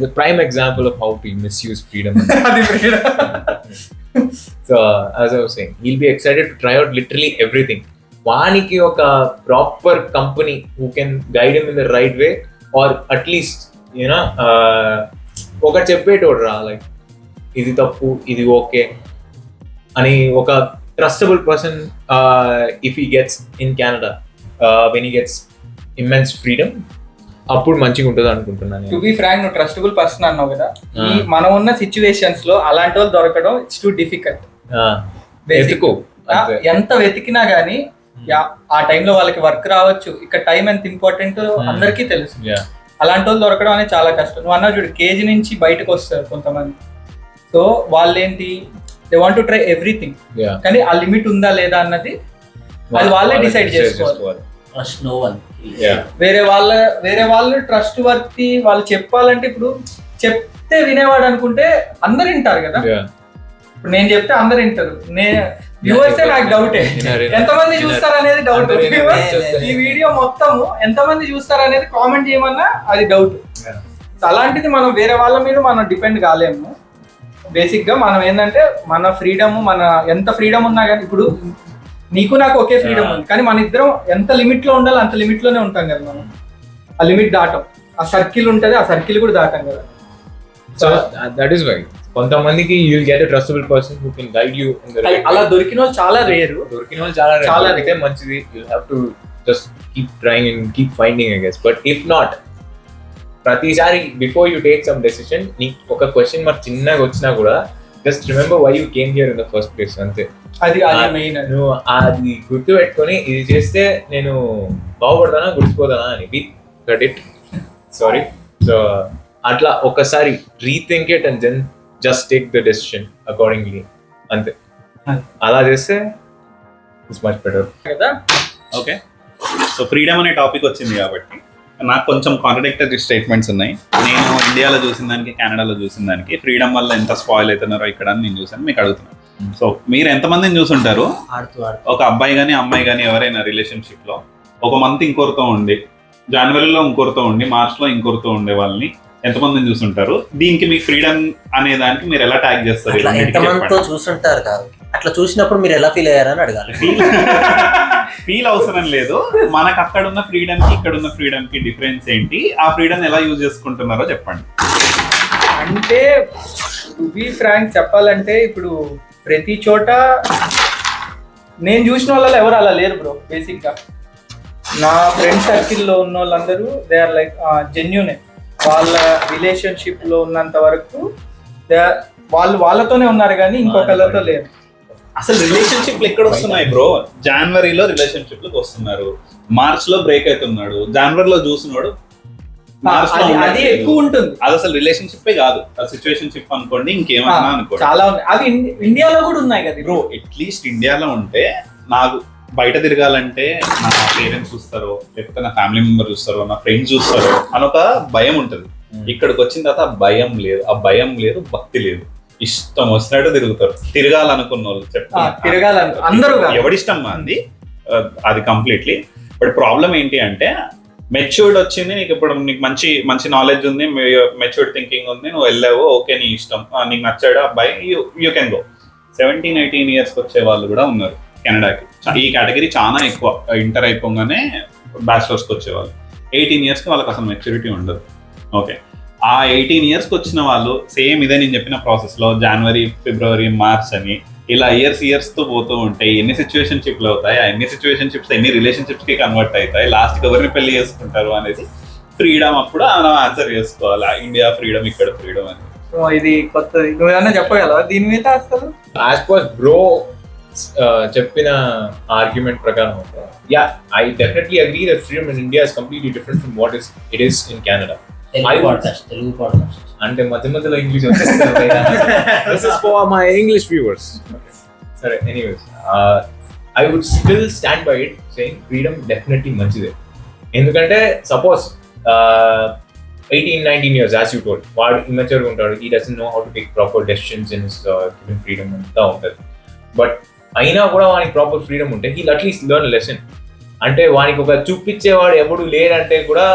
the prime example of how to misuse freedom. So as I was saying, he'll be excited to try out literally everything. వానికి ఒక proper company who can guide him in the right way, or at least you know ఒక చెప్పేటోడు రా, like ఇది తప్పు ఇది okay అని ఒక trustable person. If he gets in Canada, when he gets immense freedom, అప్పుడు మంచిగా ఉంటుంది అనుకుంటున్నాను. టు బి ఫ్రాంక్, నువ్వు ట్రస్టబుల్ పర్సన్ అన్నావు కదా, మనం ఉన్న సిచ్యువేషన్స్ లో అలాంటి వాళ్ళు దొరకడం ఇట్స్ టూ డిఫికల్ట్. ఎంత వెతికినా గానీ ఆ టైంలో వాళ్ళకి వర్క్ రావచ్చు. ఇక్కడ టైం ఎంత ఇంపార్టెంట్ అందరికీ తెలుసు. అలాంటి వాళ్ళు దొరకడం అనేది చాలా కష్టం. నువ్వు అన్నా చూడు, కేజీ నుంచి బయటకు వస్తారు కొంతమంది. సో వాళ్ళేంటి, they want to try everything, Yeah. కానీ ఆ లిమిట్ ఉందా లేదా అన్నది అది వాళ్ళే డిసైడ్ చేసుకోవాలి. First no one. Yeah. వేరే వాళ్ళు ట్రస్ట్ వర్తి వాళ్ళు చెప్పాలంటే, ఇప్పుడు చెప్తే వినేవాడు అనుకుంటే అందరు వింటారు కదా. Yeah. ఇప్పుడు నేను చెప్తే అందరు వింటారు. వ్యూవర్సే నాకు డౌటే, ఎంతమంది చూస్తారు అనేది డౌట్. ఈ వీడియో మొత్తము ఎంతమంది చూస్తారు అనేది కామెంట్ చేయమన్నా అది డౌట్. Yeah. అలాంటిది మనం వేరే వాళ్ళ మీద మనం డిపెండ్ కాలేము. బేసిక్ గా మనం ఏంటంటే మన ఫ్రీడమ్, మన ఎంత ఫ్రీడమ్ ఉన్నా కానీ, ఇప్పుడు నీకు నాకు ఒకే ఫ్రీడమ్ ఉంది, కానీ మన ఇద్దరం ఎంత లిమిట్ లో ఉండాలి అంత లిమిట్ లోనే ఉంటాం కదా. మనం ఆ లిమిట్ దాటం, ఆ సర్కిల్ ఉంటది, ఆ సర్కిల్ కూడా దాటం కదా. So that is why కొంతమందికి you will get a trustable person who can guide you in the right. అలా దొరికిన వాళ్ళు చాలా రేరు. దొరికిన వాళ్ళు చాలా చాలా అయితే మంచిది. You have to just keep trying and keep finding I guess. But if not, ప్రతిసారి before you take some decision నీకు ఒక క్వశ్చన్ మరి చిన్నగా వచ్చినా కూడా just remember why you came here in the first place. అంతే. అది మెయిన్. నువ్వు అది గుర్తు పెట్టుకొని ఇది చేస్తే నేను బాగుపడతానా గుర్తిపోతానా అని బి గట్ ఇట్. సారీ. సో అట్లా ఒకసారి rethink it and then just take the decision accordingly. అంతే. అలా చేస్తే ఇట్స్ మచ్ బెటర్ కదా. ఓకే, సో ఫ్రీడమ్ అనే టాపిక్ వచ్చింది కాబట్టి నాకు కొంచెం కాంట్రడిక్టరీ స్టేట్మెంట్స్ ఉన్నాయి. నేను ఇండియాలో చూసిన దానికి, కెనడాలో చూసిన దానికి ఫ్రీడమ్ వల్ల ఎంత స్పాయిల్ అవుతున్నారో ఇక్కడ అని నేను చూసాను. మీకు అడుగుతున్నాను, సో మీరు ఎంతమందిని చూసుంటారు ఒక అబ్బాయి కానీ అమ్మాయి కానీ ఎవరైనా రిలేషన్షిప్లో ఒక మంత్ ఇంకొకరితో ఉండి, జనవరిలో ఇంకొకరితో ఉండి, మార్చ్లో ఇంకొకరితో ఉండే వాళ్ళని ఎంతమందిని చూసుంటారు? దీనికి మీ ఫ్రీడమ్ అనే దానికి మీరు ఎలా ట్యాగ్ చేస్తారు? ఎంతమందితో చూసుంటారు కాదు, అట్లా చూసినప్పుడు మీరు ఎలా ఫీల్ అయ్యారని అడగాలి. ఫీల్ అవసరం లేదు. మనకు అక్కడ ఉన్న ఫ్రీడమ్ కి ఇక్కడ ఉన్న ఫ్రీడమ్ కి డిఫరెన్స్ ఏంటి? ఆ ఫ్రీడమ్ ఎలా యూజ్ చేసుకుంటున్నారో చెప్పండి. అంటే టు బి ఫ్రాంక్ చెప్పాలంటే, ఇప్పుడు ప్రతి చోట నేను చూసిన వాళ్ళలో ఎవరు అలా లేరు బ్రో. బేసిక్ గా నా ఫ్రెండ్ సర్కిల్లో ఉన్న వాళ్ళందరూ దే ఆర్ లైక్ జెన్యూనే. వాళ్ళ రిలేషన్షిప్ లో ఉన్నంత వరకు వాళ్ళు వాళ్ళతోనే ఉన్నారు కానీ ఇంకొకళ్ళతో లేరు. అసలు రిలేషన్షిప్లు ఎక్కడ వస్తున్నాయి బ్రో? జనవరిలో రిలేషన్షిప్లకు వస్తున్నారు, మార్చ్ లో బ్రేక్ అవుతున్నాడు, జనవరిలో చూసినాడు అది ఎక్కువ ఉంటుంది. అది అసలు రిలేషన్షిప్ కాదు, సిచ్యువేషన్షిప్ అనుకోండి, ఇంకేమన్నా అనుకోండి. చాలా ఉన్నాయి అవి. ఇండియాలో కూడా ఉన్నాయి కదా బ్రో. అట్లీస్ట్ ఇండియాలో ఉంటే నాకు బయట తిరగాలంటే నా పేరెంట్స్ చూస్తారో, లేకపోతే నా ఫ్యామిలీ మెంబర్ చూస్తారో, నా ఫ్రెండ్స్ చూస్తారో అని ఒక భయం ఉంటుంది. ఇక్కడికి వచ్చిన తర్వాత ఆ భయం లేదు, ఆ భయం లేదు, భక్తి లేదు. ఇష్టం వచ్చినట్టు తిరుగుతారు. తిరగాలనుకున్న వాళ్ళు చెప్తారు, అందరూ ఎవడిష్టం అంది అది కంప్లీట్లీ. బట్ ప్రాబ్లం ఏంటి అంటే, మెచ్యూర్డ్ వచ్చింది నీకు, ఇప్పుడు నీకు మంచి మంచి నాలెడ్జ్ ఉంది, మెచ్యూర్డ్ థింకింగ్ ఉంది, నువ్వు వెళ్ళావు, ఓకే నీ ఇష్టం, నీకు నచ్చాడు అబ్బాయి, యూ కెన్ గో. 17-18 ఇయర్స్కి వచ్చే వాళ్ళు కూడా ఉన్నారు కెనడాకి. ఈ కేటగిరీ చాలా ఎక్కువ. ఇంటర్ అయిపోగానే బ్యాచిలర్స్కి వచ్చేవాళ్ళు. 18 ఇయర్స్కి వాళ్ళకి అసలు మెచ్యూరిటీ ఉండదు. ఓకే, ఆ 18 ఇయర్స్కి వచ్చిన వాళ్ళు సేమ్ ఇదే నేను చెప్పిన ప్రాసెస్లో జనవరి, ఫిబ్రవరి, మార్చ్ అని ఇలా ఇయర్స్తో పోతూ ఉంటాయి. ఎన్ని సిచ్యువేషన్షిప్లు అవుతాయి, ఎన్ని సిచ్యువేషన్షిప్స్ ఎన్ని రిలేషన్షిప్స్కి కన్వర్ట్ అవుతాయి, లాస్ట్కి ఎవరిని పెళ్లి చేసుకుంటారు అనేది ఫ్రీడమ్ అప్పుడు మనం ఆన్సర్ చేసుకోవాలి. ఇండియా ఫ్రీడమ్, ఇక్కడ ఫ్రీడమ్ అని. ఇది కొత్తది. నువ్వు ఏమన్నా చెప్పగలవా దీని మీద? అసలు యాజ్ పర్ బ్రో చెప్పిన ఆర్గ్యుమెంట్ ప్రకారం, ya, I definitely agree that freedom in India is completely different from what it is in Canada. Telugu podcast అంటే మధ్య మధ్యలో ఇంగ్లీష్ వచ్చేస్తుంది. This is for my English viewers. సరే, anyways, I would still stand by it saying freedom definitely మంచిదే. ఎందుకంటే suppose 18-19 years, as you told, వాడు ఇమ్మెచ్యూర్గా ఉంటాడు, he doesn't know how to take proper decisions in his given freedom అంతా ఉంటుంది. But అయినా కూడా వానికి ప్రాపర్ ఫ్రీడమ్ ఉంటే he'll at least learn a lesson. అంటే వానికి ఒక చూపించేవాడు ఎప్పుడు లేడంటే కూడా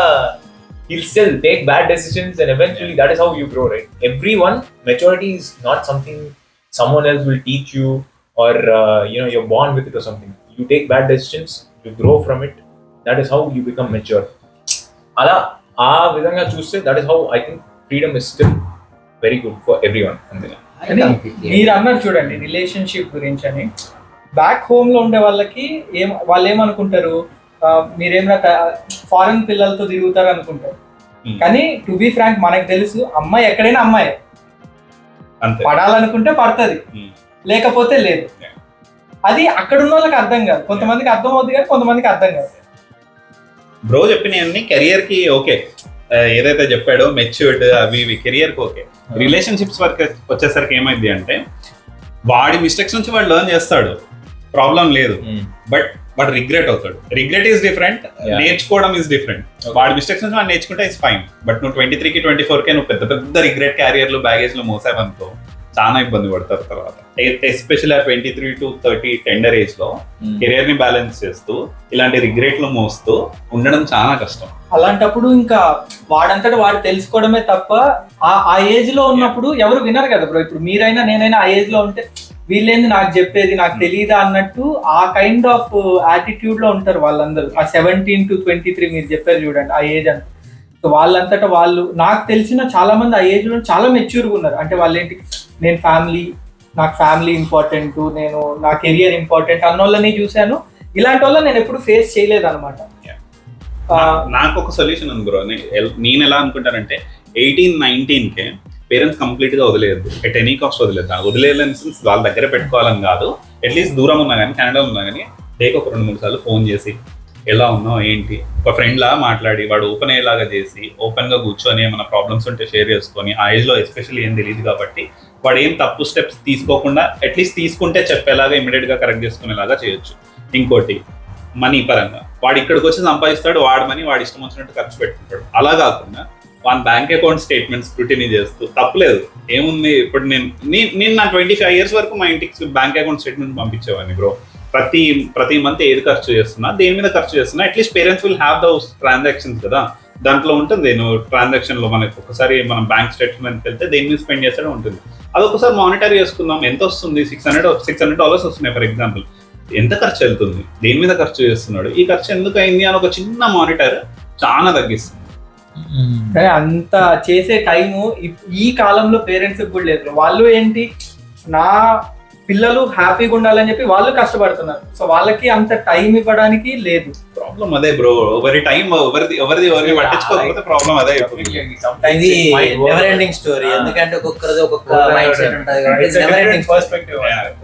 he'll still take bad decisions and eventually that is how you grow, right? Everyone, maturity is not something someone else will teach you or you're born with it or something. You take bad decisions, you grow from it. That is how you become mature. అలా ఆ విధంగా చూస్తే that is how I think freedom is still very good for everyone. మీరు అన్నారు చూడండి relationship గురించి అని. Back home లో ఉండే వాళ్ళకి వాళ్ళు ఏమనుకుంటారు, మీరేమైనా ఫారెన్ పిల్లలతో తిరుగుతారు అనుకుంటారు. కానీ టు బి ఫ్రాంక్ మనకు తెలుసు, అమ్మాయి ఎక్కడైనా అమ్మాయి, పడాలనుకుంటే పడుతుంది, లేకపోతే లేదు. అది అక్కడ ఉన్న వాళ్ళకి అర్థం కాదు. కొంతమందికి అర్థం అవుతుంది కానీ కొంతమందికి అర్థం కాదు. బ్రో చెప్పినవన్నీ కెరియర్ కి ఓకే, ఏదైతే చెప్పాడో మెచ్యూర్డ్ అవి ఇవి కెరియర్ ఓకే, రిలేషన్షిప్స్ వరకు వచ్చేసరికి ఏమైంది అంటే వాడి మిస్టేక్స్ నుంచి వాడు లెర్న్ చేస్తాడు, ప్రాబ్లం లేదు. బట్ వాడు రిగ్రెట్ అవుతాడు. రిగ్రెట్ ఈస్ డిఫరెంట్, నేర్చుకోవడం ఈస్ డిఫరెంట్. వాడి మిస్టేక్స్ నుంచి వాడు నేర్చుకుంటే ఇస్ ఫైన్. బట్ నువ్వు 23కి 24కి నువ్వు పెద్ద పెద్ద రిగ్రెట్ క్యారియర్లు బ్యాగేజ్లు మోసావనుకో చాలా ఇబ్బంది పడతారు తర్వాత. ఎస్పెషల్లీ 23 to 30 టెండర్ ఏజ్ లో కెరియర్ ని బ్యాలెన్స్ చేస్తూ ఇలాంటి రిగ్రెట్లు మోస్తూ ఉండడం చాలా కష్టం. అలాంటప్పుడు ఇంకా వాడంతటా వాడు తెలుసుకోవడమే తప్ప ఆ ఏజ్ లో ఉన్నప్పుడు ఎవరు వినరు కదా బ్రో. ఇప్పుడు మీరైనా నేనైనా ఆ ఏజ్ లో ఉంటే వీళ్ళేంది నాకు చెప్పేది, నాకు తెలియదా అన్నట్టు ఆ కైండ్ ఆఫ్ యాటిట్యూడ్ లో ఉంటారు వాళ్ళందరూ. ఆ 17 to 23 మీరు చెప్పారు చూడండి, ఆ ఏజ్ అంతా. సో వాళ్ళంతటా వాళ్ళు, నాకు తెలిసిన చాలా మంది ఆ ఏజ్ లో చాలా మెచ్యూర్గా ఉన్నారు. అంటే వాళ్ళు ఏంటి, నేను నాకు ఫ్యామిలీ ఇంపార్టెంట్, నేను నా కెరియర్ ఇంపార్టెంట్ అన్నోళ్ళని చూశాను. ఇలాంటి వాళ్ళని నేను ఎప్పుడు ఫేస్ చేయలేదు అనమాట. నాకు ఒక సొల్యూషన్ ఉంది బ్రో. నేను ఎలా అనుకుంటానంటే 18-19కే పేరెంట్స్ కంప్లీట్ గా వదిలేదు, ఎట్ ఎనీ కాస్ట్ వదిలేదు. వదిలేదని వాళ్ళ దగ్గర పెట్టుకోవాలని కాదు, అట్లీస్ట్ దూరం ఉన్నా కానీ, కెనడా ఉన్నా కానీ డేకి ఒక 2-3 సార్లు ఫోన్ చేసి ఎలా ఉన్నావు ఏంటి, ఒక ఫ్రెండ్ లా మాట్లాడి వాడు ఓపెన్ అయ్యేలాగా చేసి ఓపెన్ గా కూర్చొని ఏమైనా ప్రాబ్లమ్స్ ఉంటే షేర్ చేసుకొని, ఆ ఏజ్ లో ఎస్పెషల్లీ ఏం తెలియదు కాబట్టి వాడు ఏం తప్పు స్టెప్స్ తీసుకోకుండా అట్లీస్ట్ తీసుకుంటే చెప్పేలాగా ఇమీడియట్ గా కరెక్ట్ చేసుకునేలాగా చేయొచ్చు. ఇంకోటి మనీ పరంగా వాడు ఇక్కడికి వచ్చి సంపాదిస్తాడు, వాడు మనీ వాడి ఇష్టం వచ్చినట్టు ఖర్చు పెట్టుకుంటాడు. అలా కాకుండా వాళ్ళ బ్యాంక్ అకౌంట్ స్టేట్మెంట్ స్క్రూటినీ చేస్తూ తప్పలేదు ఏముంది. ఇప్పుడు నేను నా 25 years వరకు మా ఇంటికి బ్యాంక్ అకౌంట్ స్టేట్మెంట్ పంపించేవాడిని బ్రో. ప్రతి మంత్ ఏది ఖర్చు చేస్తున్నా, దేని మీద ఖర్చు చేస్తున్నా, at least parents will have those transactions కదా. దాంట్లో ఉంటుంది నువ్వు ట్రాన్సాక్షన్ లో మనకి ఒకసారి మనం బ్యాంక్ స్టేట్మెంట్ వెళ్తే దేని మీద స్పెండ్ చేస్తూనే ఉంటుంది. అది ఒకసారి మానిటర్ చేసుకుందాం, ఎంత వస్తుంది, $600 వస్తున్నాయి ఫర్ ఎగ్జాంపుల్. ఎంత ఖర్చు వెళ్తుంది, దేని మీద ఖర్చు చేస్తున్నాడు, ఈ ఖర్చు ఎందుకు అయింది అని ఒక చిన్న మానిటర్ చాలా తగ్గిస్తుంది. కానీ అంత చేసే టైము ఈ కాలంలో పేరెంట్స్ కూడా లేదు. వాళ్ళు ఏంటి, నా పిల్లలు హ్యాపీగా ఉండాలని చెప్పి వాళ్ళు కష్టపడుతున్నారు. సో వాళ్ళకి అంత టైం ఇవ్వడానికి లేదు. ప్రాబ్లం అదే బ్రో, ఎవరి టైం ఎవరిది పట్టించుకోకపోతే ప్రాబ్లం అదే. ఇది నెవర్ ఎండింగ్ స్టోరీ, ఎందుకంటే ఒక్కొక్కరిది ఒక్కొక్క మైండ్ సెట్ ఉంటుంది కాబట్టి నెవర్ ఎండింగ్ పర్స్పెక్టివ్.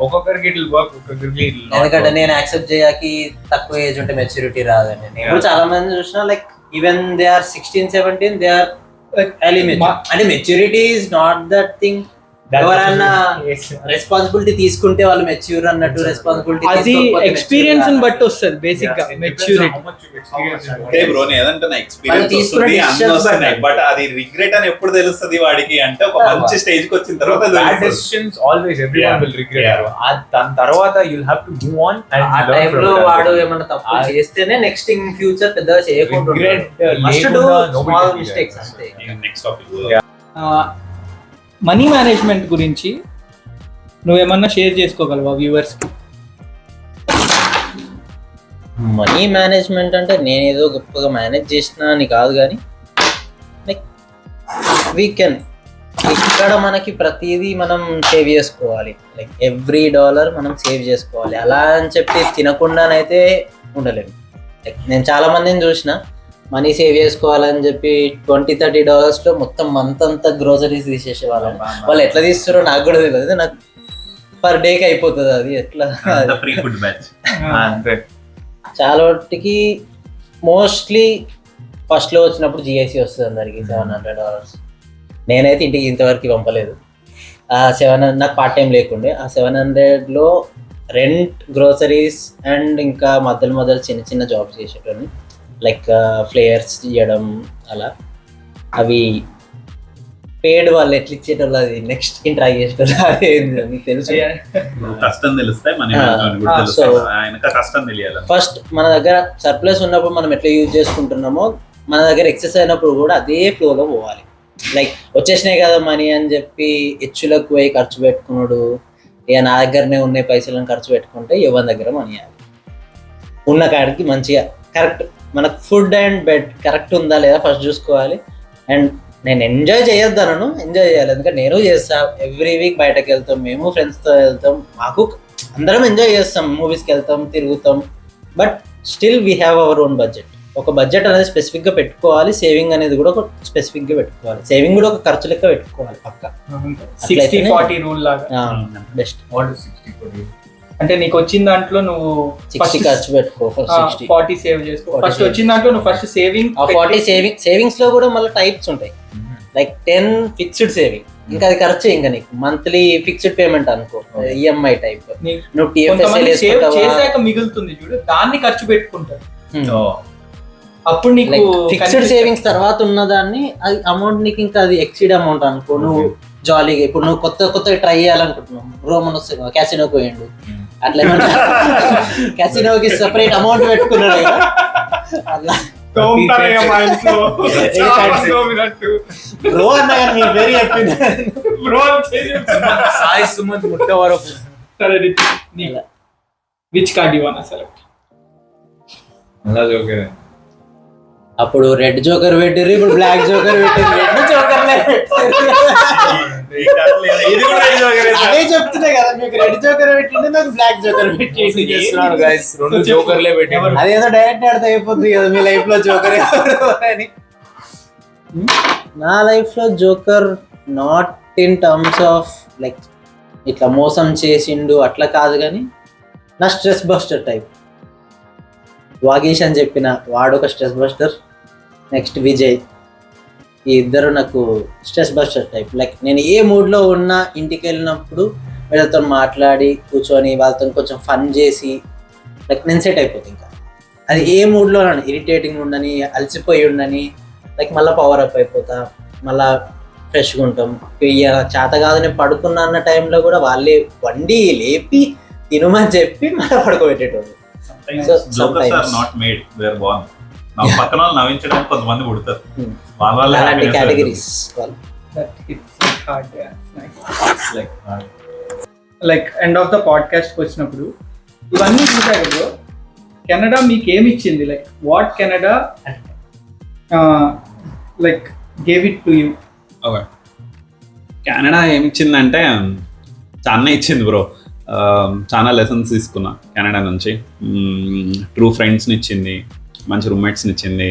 ఒక్కొక్కరికి ఇట్ విల్ వర్క్, ఒక్కొక్కరికి ఎందుకంటే నేను యాక్సెప్ట్ చేయకి తక్కువ ఏజ్ ఉంటే మెచ్యూరిటీ రాదని. నేను చాలా మంది చూసిన like even they are 16-17 they are early mature. అంటే maturity is not that thing. ఎవరన్నా రెస్పాన్సిబిలిటీ తీసుకుంటే వాళ్ళు మెచ్యూర్ అన్నట్టు, రెస్పాన్సిబిలిటీ అది ఎక్స్పీరియన్స్ బట్టి వస్తుంది బేసిక్ గా మెచ్యూరిటీ. బ్రో ఏదంటే ఎక్స్పీరియన్స్ వస్తుంది, బట్ అది రిగ్రెట్ అని ఎప్పుడు తెలుస్తుంది వాడికి అంటే ఒక మంచి స్టేజ్ కి వచ్చిన తర్వాత. Always everyone will regret. దాని తర్వాత you will have to move on. ఆ టైం లో వాడు ఏమన్నా తప్పు చేస్తేనే నెక్స్ట్ ఇన్ ఫ్యూచర్ పెద్దగా చేయకుండా మస్ట్ డు స్మాల్ మిస్టేక్స్ అంతే. నెక్స్ట్ టాపిక్ మనీ మేనేజ్మెంట్ గురించి నువ్వేమన్నా షేర్ చేసుకోగలవా వ్యూవర్స్ కి? మనీ మేనేజ్మెంట్ అంటే నేను ఏదో గొప్పగా మేనేజ్ చేసినా అని కాదు, కానీ లైక్ వీ కెన్ ఇక్కడ మనకి ప్రతిదీ మనం సేవ్ చేసుకోవాలి. లైక్ ఎవ్రీ $1 మనం సేవ్ చేసుకోవాలి. అలా అని చెప్పి తినకుండానైతే ఉండలేము. లైక్ నేను చాలా మందిని చూసిన మనీ సేవ్ చేసుకోవాలని చెప్పి $20-30 లో మొత్తం మంత్ అంతా గ్రోసరీస్ తీసేసే వాళ్ళని. వాళ్ళు ఎట్లా తీస్తారో నాకు కూడా తెలియదు. నాకు పర్ డేకి అయిపోతుంది అది ఎట్లా. ఫ్రీ ఫుడ్ బ్యాచ్ చాలా వాటికి మోస్ట్లీ ఫస్ట్ లో వచ్చినప్పుడు జిఎస్టీ వస్తుంది అందరికి $700. నేనైతే ఇంటికి ఇంతవరకు పంపలేదు. ఆ 700 నాకు పార్ట్ టైం లేకుండే. ఆ 700లో రెంట్, గ్రోసరీస్ అండ్ ఇంకా మధ్యలో చిన్న చిన్న జాబ్స్ చేసేటోని, లైక్ ఫ్లేయర్స్ తీయడం అలా. అవి పేడ్ వాళ్ళు ఎట్లా ఇచ్చేటోళ్ళు, అది నెక్స్ట్ ట్రై చేసేటోళ్ళు. అదే మీకు తెలుసు, కష్టం తెలుస్తాయి. కష్టం తెలియాలి. ఫస్ట్ మన దగ్గర సర్ప్లస్ ఉన్నప్పుడు మనం ఎట్లా యూజ్ చేసుకుంటున్నామో మన దగ్గర ఎక్సెస్ అయినప్పుడు కూడా అదే ఫ్లోలో పోవాలి. లైక్ వచ్చేసినాయి కదా మనీ అని చెప్పి హెచ్చులకు పోయి ఖర్చు పెట్టుకున్నాడు, ఇక నా దగ్గరనే ఉన్నాయి పైసలను ఖర్చు పెట్టుకుంటే ఎవరి దగ్గర మనీ ఉన్న కాడికి మంచిగా కరెక్ట్ మనకు ఫుడ్ అండ్ బెడ్ కరెక్ట్ ఉందా లేదా ఫస్ట్ చూసుకోవాలి. అండ్ నేను ఎంజాయ్ చేయొద్దనను, ఎంజాయ్ చేయాలి. ఎందుకంటే నేను చేస్తా, ఎవ్రీ వీక్ బయటకు వెళ్తాం, మేము ఫ్రెండ్స్తో వెళ్తాం, మాకు అందరం ఎంజాయ్ చేస్తాం, మూవీస్కి వెళ్తాం, తిరుగుతాం. But still we have our own budget. ఒక బడ్జెట్ అనేది స్పెసిఫిక్గా పెట్టుకోవాలి. సేవింగ్ అనేది కూడా ఒక స్పెసిఫిక్గా పెట్టుకోవాలి. సేవింగ్ కూడా ఒక ఖర్చు లెక్క పెట్టుకోవాలి పక్క. 60-40 రూల్ లాగా బెస్ట్. అంటే నీకు వచ్చిన దాంట్లో నువ్వు 60 ఖర్చు పెట్టుకో, 60 40 సేవ్ చేసుకో. 40 ఫస్ట్ వచ్చిన దాంట్లో నువ్వు ఫస్ట్ సేవింగ్ ఆ 40 సేవింగ్స్ లో కూడా మళ్ళీ టైప్స్ ఉంటాయి. లైక్ 10 ఫిక్స్డ్ సేవింగ్, ఇంకా అది ఖర్చు, ఇంకా నీకు మంత్లీ ఫిక్స్డ్ పేమెంట్ అనుకో, ఈఎంఐ టైప్. నువ్వు సేవ్ చేసాక మిగులుతుంది చూడు, దాన్ని ఖర్చు పెట్టుకుంటారు. అప్పుడు నీకు ఫిక్స్డ్ సేవింగ్స్ తర్వాత ఉన్నదాన్ని అది అమౌంట్ నీకు ఇంకా అది ఎక్సీడ్ అమౌంట్ అనుకో. నువ్వు జాలీగా ఇప్పుడు నువ్వు కొత్తగా ట్రై చేయాలనుకుంటున్నావు, బ్రో మన క్యాసినోకి పోయిండు, అట్లా క్యాసినోకి సెపరేట్ అమౌంట్ పెట్టుకున్నాడు కదా, అట్లా బ్రో అన్న వెరీ హ్యాపీ సాయి సుమంత్ ముట్ట వరకు. Which card you want to select? అలా జోకే. అప్పుడు రెడ్ జోకర్ పెట్టిర్రు, ఇప్పుడు బ్లాక్ జోకర్ పెట్టిర్రు. రెడ్ జోకర్ అదే చెప్తున్నా కదా మీకు, రెడ్ జోకర్ పెట్టిండు, నాకు బ్లాక్ జోకర్ పెట్టిండు. రెండు జోకర్లే పెట్టి అదేదో డైరెక్ట్ ఆడితే అయిపోతుంది కదా మీ లైఫ్ లో జోకర్ అని. నా లైఫ్ లో joker not in terms of like ఇట్లా మోసం చేసిండు అట్లా కాదు, కానీ నా స్ట్రెస్ బస్టర్ టైప్. వాగేష్ అని చెప్పిన వాడు ఒక స్ట్రెస్ బస్టర్, నెక్స్ట్ విజయ్, ఈ ఇద్దరు నాకు స్ట్రెస్ బస్టర్ టైప్. లైక్ నేను ఏ మూడ్లో ఉన్నా ఇంటికి వెళ్ళినప్పుడు వీళ్ళతో మాట్లాడి కూర్చొని వాళ్ళతో కొంచెం ఫన్ చేసి లైక్ నేను సెట్ అయిపోతుంది. ఇంకా అది ఏ మూడ్లో ఇరిటేటింగ్ ఉండని, అలసిపోయి ఉండని, లైక్ మళ్ళీ పవర్ అప్ అయిపోతా, మళ్ళీ ఫ్రెష్గా ఉంటాం. చేత కాదు నేను పడుకున్నా అన్న టైంలో కూడా వాళ్ళే వండి లేపి తినమని చెప్పి మళ్ళీ పడుకోబెట్టేటోళ్ళు. పక్కన వాళ్ళు నవ్వించడానికి కొంతమంది పుడతారు, అలాంటి categories. Like end of the podcast వచ్చినప్పుడు ఇవన్నీ చూసాక బ్రో, కెనడా మీకు ఏమి ఇచ్చింది? Like what Canada like gave it to you? Okay, Canada ఏమిచ్చిందంటే చాలా ఇచ్చింది బ్రో. చాలా లెసన్స్ తీసుకున్నా కెనడా నుంచి. ట్రూ ఫ్రెండ్స్ని ఇచ్చింది, మంచి రూమ్మేట్స్ని ఇచ్చింది,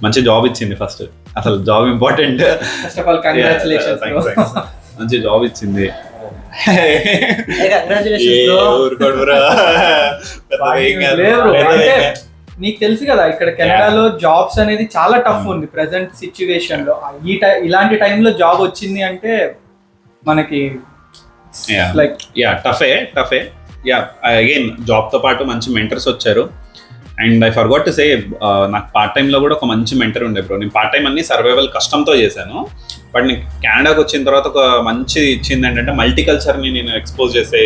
మంచి జాబ్ ఇచ్చింది. ఫస్ట్ అసలు job important. First of all congratulations. మంచి జాబ్ ఇచ్చింది. నీకు తెలుసు కదా ఇక్కడ కెనడాలో జాబ్స్ అనేది చాలా టఫ్ ఉంది ప్రెసెంట్ సిచ్యువేషన్ లో. ఇలాంటి టైంలో జాబ్ వచ్చింది అంటే మనకి లైక్ టఫే. అగైన్ జాబ్తో పాటు మంచి మెంటర్స్ వచ్చారు. And I forgot to say, నాకు పార్ట్ టైంలో కూడా ఒక మంచి మెంటర్ ఉండే బ్రో. నేను పార్ట్ టైం అన్ని సర్వైవల్ కష్టంతో చేశాను, బట్ నేను కెనడాకి వచ్చిన తర్వాత ఒక మంచి ఇచ్చింది ఏంటంటే మల్టీకల్చర్ని నేను ఎక్స్పోజ్ చేసే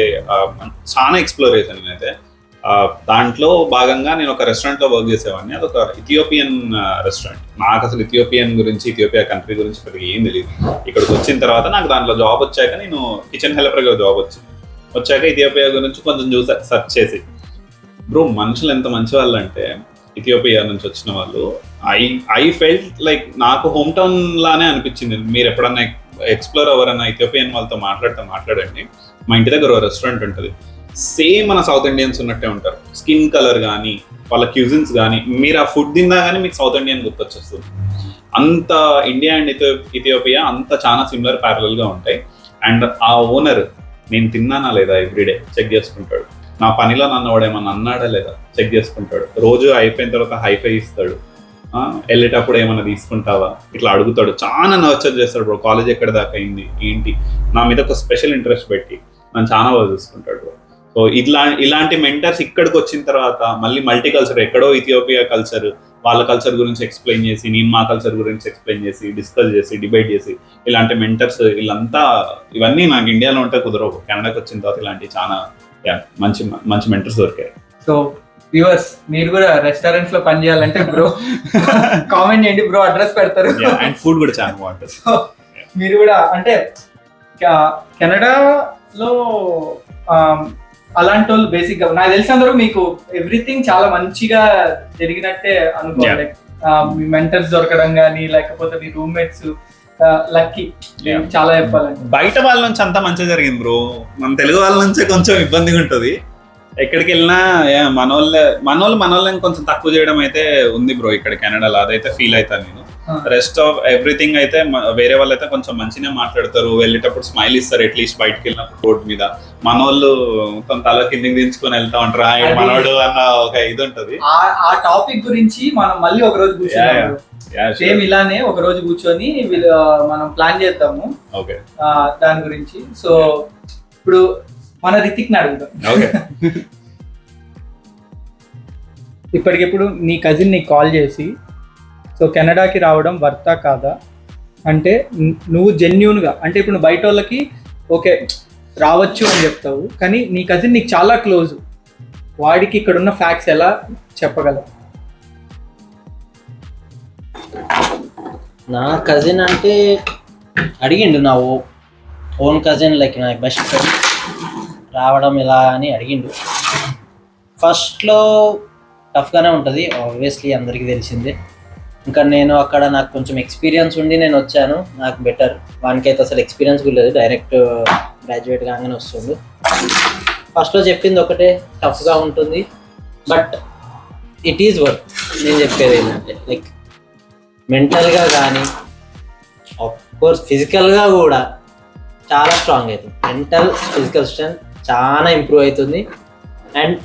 చాలా ఎక్స్ప్లోర్ చేశాను నేనైతే. దాంట్లో భాగంగా నేను ఒక రెస్టారెంట్లో వర్క్ చేసేవాడిని. అదొక ఇథియోపియన్ రెస్టారెంట్. నాకు అసలు ఇథియోపియన్ గురించి, ఇథియోపియా కంట్రీ గురించి పెద్దగా ఏం తెలియదు. ఇక్కడికి వచ్చిన తర్వాత నాకు దాంట్లో జాబ్ వచ్చాక, నేను కిచెన్ హెల్పర్గా జాబ్ వచ్చాక ఇథియోపియా గురించి కొంచెం చూసా సెర్చ్ చేసి. బ్రో మనుషులు ఎంత మంచి వాళ్ళు అంటే, ఇథియోపియా నుంచి వచ్చిన వాళ్ళు, ఐ ఫెల్ట్ లైక్ నాకు హోమ్ టౌన్ లానే అనిపించింది. మీరు ఎప్పుడన్నా ఎక్స్ప్లోర్ అవ్వరన్నా ఇథియోపియన్ వాళ్ళతో మాట్లాడండి. మా ఇంటి దగ్గర ఒక రెస్టారెంట్ ఉంటుంది, సేమ్ మన సౌత్ ఇండియన్స్ ఉన్నట్టే ఉంటారు. స్కిన్ కలర్ కానీ, వాళ్ళ క్యూజిన్స్ కానీ, మీరు ఆ ఫుడ్ తిన్నా కానీ మీకు సౌత్ ఇండియన్ గుర్తొచ్చేస్తుంది. అంత ఇండియా అండ్ ఇథియోపియా అంత చాలా సిమిలర్ ప్యారలల్గా ఉంటాయి. అండ్ ఆ ఓనర్ నేను తిన్నానా లేదా ఎవ్రీడే చెక్ చేసుకుంటాడు. నా పనిలో నన్ను వాడు ఏమన్నా అన్నాడా లేదా చెక్ చేసుకుంటాడు. రోజు అయిపోయిన తర్వాత హైఫై ఇస్తాడు. వెళ్ళేటప్పుడు ఏమన్నా తీసుకుంటావా ఇట్లా అడుగుతాడు. చాలా నర్చర్ చేస్తాడు బ్రో. కాలేజ్ ఎక్కడ దాకా అయింది ఏంటి, నా మీద ఒక స్పెషల్ ఇంట్రెస్ట్ పెట్టి నన్ను చాలా బాగా చూసుకుంటాడు బ్రో. సో ఇలాంటి మెంటర్స్ ఇక్కడికి వచ్చిన తర్వాత మళ్ళీ మల్టీ కల్చర్, ఎక్కడో ఇథియోపియా కల్చర్, వాళ్ళ కల్చర్ గురించి ఎక్స్ప్లెయిన్ చేసి, నేను మా కల్చర్ గురించి ఎక్స్ప్లెయిన్ చేసి, డిస్కస్ చేసి, డిబేట్ చేసి, ఇలాంటి మెంటర్స్ వీళ్ళంతా ఇవన్నీ నాకు ఇండియాలో ఉంటే కుదరవు. కెనడాకి వచ్చిన తర్వాత ఇలాంటి చాలా మంచి మంచి మెంటర్స్ దొరికారు. సో వ్యూవర్స్, మీరు కూడా రెస్టారెంట్స్ లో పని చేయాలంటే బ్రో కామెంట్ చేయండి, బ్రో అడ్రస్ పెడతారు. అండ్ ఫుడ్ కూడా చాలా బాగుంటుంది. సో మీరు కూడా అంటే కెనడాలో అలాంటి వాళ్ళు బేసిక్ గా నాకు తెలిసినందుకు మీకు ఎవ్రీథింగ్ చాలా మంచిగా జరిగినట్టే అనుకోవాలి. మీ మెంటర్స్ దొరకడం కానీ, లేకపోతే మీ రూమ్మేట్స్ లక్కీ చాలా చెప్పాలంటే. బయట వాళ్ళ నుంచి అంతా మంచిగా జరిగింది బ్రో. మన తెలుగు వాళ్ళ నుంచే కొంచెం ఇబ్బందిగా ఉంటుంది. ఎక్కడికి వెళ్ళినా మనోళ్ళని కొంచెం తక్కువ చేయడం అయితే ఉంది బ్రో ఇక్కడ కెనడాలో. అదైతే ఫీల్ అవుతాను నేను. రెస్ట్ ఆఫ్ ఎవ్రీథింగ్ అయితే వేరే వాళ్ళు అయితే కొంచెం మంచిగా మాట్లాడతారు, వెళ్ళేటప్పుడు స్మైల్ ఇస్తారు అట్లీస్ట్ బయటకు వెళ్ళినప్పుడు రోడ్ మీద. మనోళ్ళు మొత్తం తల కిందికి దించుకొని వెళ్తా ఉంటారు, మనోడు అన్న ఒక ఇది ఉంటది. ఆ టాపిక్ గురించి మనం మళ్ళీ ఒక రోజు కూర్చొని సేమ్ ఇలానే ఒక రోజు కూర్చొని మనం ప్లాన్ చేద్దాము దాని గురించి. సో ఇప్పుడు మన రితిక్ని అడుగుదాం. ఇప్పటికిప్పుడు నీ కజిన్ నీకు కాల్ చేసి సో కెనడాకి రావడం వర్తా కాదా అంటే నువ్వు జెన్యూన్గా, అంటే ఇప్పుడు నువ్వు బయట వాళ్ళకి ఓకే రావచ్చు అని చెప్తావు, కానీ నీ కజిన్ నీకు చాలా క్లోజ్, వాడికి ఇక్కడ ఉన్న ఫ్యాక్ట్స్ ఎలా చెప్పగలవు? నా కజిన్ అంటే అడిగిండు, నా ఓన్ కజిన్ లైక్ నా బెస్ట్ ఫ్రెండ్ రావడం ఎలా అని అడిగిండు. ఫస్ట్లో టఫ్గానే ఉంటుంది ఆబ్వియస్లీ, అందరికీ తెలిసిందే. ఇంకా నేను అక్కడ నాకు కొంచెం ఎక్స్పీరియన్స్ ఉండి నేను వచ్చాను, నాకు బెటర్. వానికైతే అసలు ఎక్స్పీరియన్స్ కూడా లేదు, డైరెక్ట్ గ్రాడ్యుయేట్ కాగానే వస్తుంది. ఫస్ట్లో చెప్పింది ఒకటే, టఫ్గా ఉంటుంది బట్ ఇట్ ఈజ్ వర్క్. నేను చెప్పేది ఏంటంటే లైక్ మెంటల్గా కానీ ఆఫ్కోర్స్ ఫిజికల్గా కూడా చాలా స్ట్రాంగ్ అవుతుంది. మెంటల్ ఫిజికల్ స్ట్రెంత్ చాలా ఇంప్రూవ్ అవుతుంది. అండ్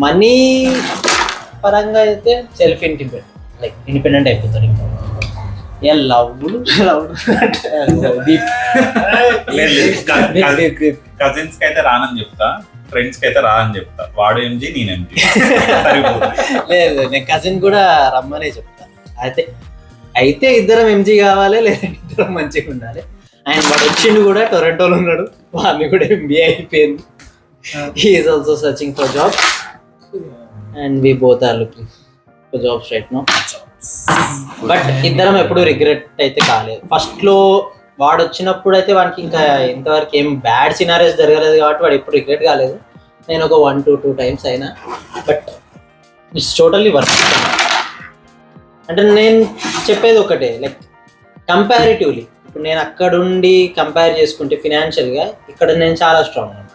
మనీ పరంగా అయితే సెల్ఫ్ ఇండిపెండెంట్ అయిపోతారు. ఇంకా కజిన్స్ కి అయితే రానని చెప్తా, ఫ్రెండ్స్ కి అయితే రానని చెప్తా. వాడు ఎంజీ, నేను ఎంజీ. లేదు, నేను కజిన్ కూడా రమ్మనే చెప్తా. అయితే ఇద్దరం ఎంజీ కావాలి, లేదంటే ఇద్దరం మంచిగా ఉండాలి. అండ్ వాడు వచ్చిండు కూడా, టొరంటోలో ఉన్నాడు, వాడిని కూడా ఎంబీఏ అయిపోయింది. He is also searching for job and we both are looking for jobs right now. But ఇద్దరం ఎప్పుడు రిగ్రెట్ అయితే కాలేదు. ఫస్ట్లో వాడు వచ్చినప్పుడు అయితే వాడికి ఇంకా ఇంతవరకు ఏం బ్యాడ్ సినారియోస్ జరగలేదు కాబట్టి వాడు ఎప్పుడు రిగ్రెట్ కాలేదు. నేను ఒక 1-2 టైమ్స్ అయినా, బట్ ఇట్స్ టోటల్లీ వర్క్. అంటే నేను చెప్పేది ఒకటే, లైక్ కంపారిటివ్లీ ఇప్పుడు నేను అక్కడుండి కంపేర్ చేసుకుంటే ఫినాన్షియల్గా ఇక్కడ నేను చాలా స్ట్రాంగ్ ఉన్నాను.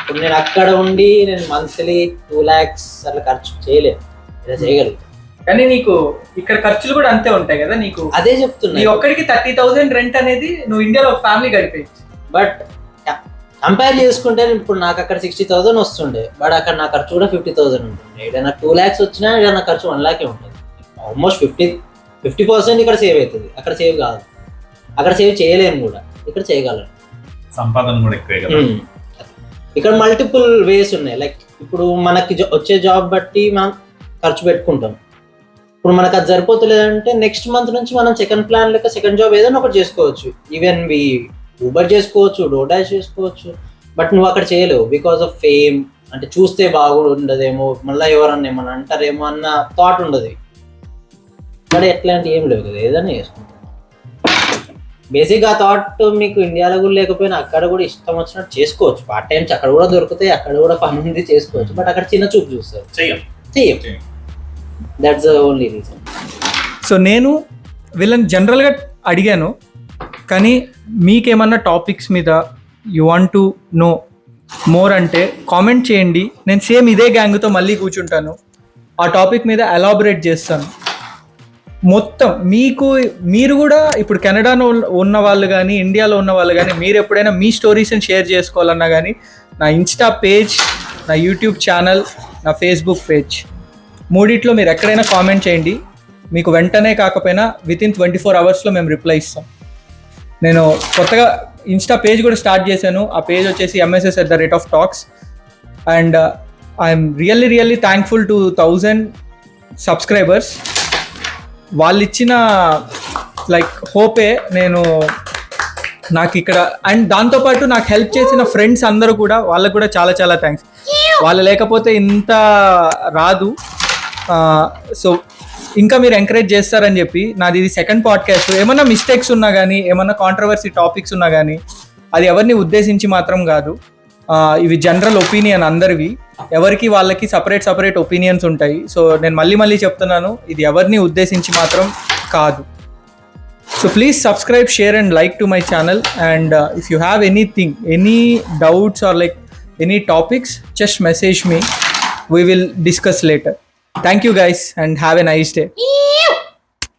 ఇప్పుడు నేను అక్కడ ఉండి నేను మంత్లీ 2 lakhs అట్లా ఖర్చు చేయలేదు, ఇలా చేయగలుగుతాను. కానీ నీకు ఇక్కడ ఖర్చులు కూడా అంతే ఉంటాయి కదా. నీకు అదే చెప్తున్నా, నీ ఒక్కడికి 30,000 రెంట్ అనేది నువ్వు ఇండియాలో ఒక ఫ్యామిలీ గడిపేయచ్చు. బట్ కంపేర్ చేసుకుంటే ఇప్పుడు నాకు అక్కడ 60,000 వస్తుండే, బట్ అక్కడ నా ఖర్చు కూడా 50,000 ఉంటుంది. ఏదైనా 2 lakhs వచ్చినా ఏదైనా ఖర్చు 1 lakh ఉంటుంది. ఆల్మోస్ట్ 50% ఇక్కడ సేవ్ అవుతుంది, అక్కడ సేవ్ కాదు. అక్కడ సేవ్ చేయలేను కూడా, ఇక్కడ చేయగలను. సంపాదన కూడా ఎక్కువే కదా. ఇక్కడ మల్టిపుల్ వేస్ ఉన్నాయి. లైక్ ఇప్పుడు మనకి వచ్చే జాబ్ బట్టి మనం ఖర్చు పెట్టుకుంటాం. ఇప్పుడు మనకు అది సరిపోతలేదంటే నెక్స్ట్ మంత్ నుంచి మనం సెకండ్ ప్లాన్ లెక్క సెకండ్ జాబ్ ఏదైనా ఒకటి చేసుకోవచ్చు. ఈవెన్ ఊబర్ చేసుకోవచ్చు, డోడాష్ చేసుకోవచ్చు. బట్ నువ్వు అక్కడ చేయలేవు బికాస్ ఆఫ్ ఫేమ్. అంటే చూస్తే బాగుండదేమో, మళ్ళీ ఎవరన్నా ఏమన్నా అంటారేమో అన్న థాట్ ఉండదు. ఇక్కడ ఎట్లాంటివి ఏం లేవు కదా, ఏదైనా చేసుకుంటాం. బేసిక్గా ఆ థాట్ మీకు ఇండియాలో కూడా లేకపోయినా అక్కడ కూడా ఇష్టం వచ్చినట్టు చేసుకోవచ్చు. పార్ట్ టైమ్స్ అక్కడ కూడా దొరుకుతాయి, అక్కడ కూడా పని ఉంది, చేసుకోవచ్చు. బట్ అక్కడ చిన్న చూపు చూస్తారు, చెయ్యం. That's the only reason. So నేను వీళ్ళని జనరల్గా అడిగాను, కానీ మీకేమన్నా టాపిక్స్ మీద you want to know more అంటే కామెంట్ చేయండి. నేను సేమ్ ఇదే గ్యాంగ్తో మళ్ళీ కూర్చుంటాను, ఆ టాపిక్ మీద ఎలాబొరేట్ చేస్తాను మొత్తం. మీరు కూడా ఇప్పుడు కెనడాలో ఉన్న వాళ్ళు కానీ ఇండియాలో ఉన్న వాళ్ళు కానీ మీరు ఎప్పుడైనా మీ స్టోరీస్ని షేర్ చేసుకోవాలన్నా కానీ నా ఇన్స్టా పేజ్, నా యూట్యూబ్ ఛానల్, నా ఫేస్బుక్ పేజ్, మూడిట్లో మీరు ఎక్కడైనా కామెంట్ చేయండి. మీకు వెంటనే కాకపోయినా వితిన్ 24 hours మేము రిప్లై ఇస్తాం. నేను కొత్తగా ఇన్స్టా పేజ్ కూడా స్టార్ట్ చేశాను. ఆ పేజ్ వచ్చేసి MSS@talks. And I'm really thankful to 1000 subscribers. వాళ్ళు ఇచ్చిన లైక్ హోపే నాకు ఇక్కడ. అండ్ దాంతోపాటు నాకు హెల్ప్ చేసిన ఫ్రెండ్స్ అందరూ కూడా, వాళ్ళకు కూడా చాలా థ్యాంక్స్. వాళ్ళు లేకపోతే ఇంత రాదు. సో ఇంకా మీరు ఎంకరేజ్ చేస్తారని చెప్పి నాది ఇది సెకండ్ పాడ్కాస్ట్. ఏమన్నా మిస్టేక్స్ ఉన్నా కానీ, ఏమన్నా కాంట్రవర్సీ టాపిక్స్ ఉన్నా కానీ అది ఎవరిని ఉద్దేశించి మాత్రం కాదు. ఇవి జనరల్ ఒపీనియన్ అందరివి, ఎవరికి వాళ్ళకి సపరేట్ ఒపీనియన్స్ ఉంటాయి. సో నేను మళ్ళీ చెప్తున్నాను, ఇది ఎవరిని ఉద్దేశించి మాత్రం కాదు. So please subscribe, share and like to my channel. And if you have any doubts or like any topics just message me, we will discuss later. Thank you guys and have a nice day.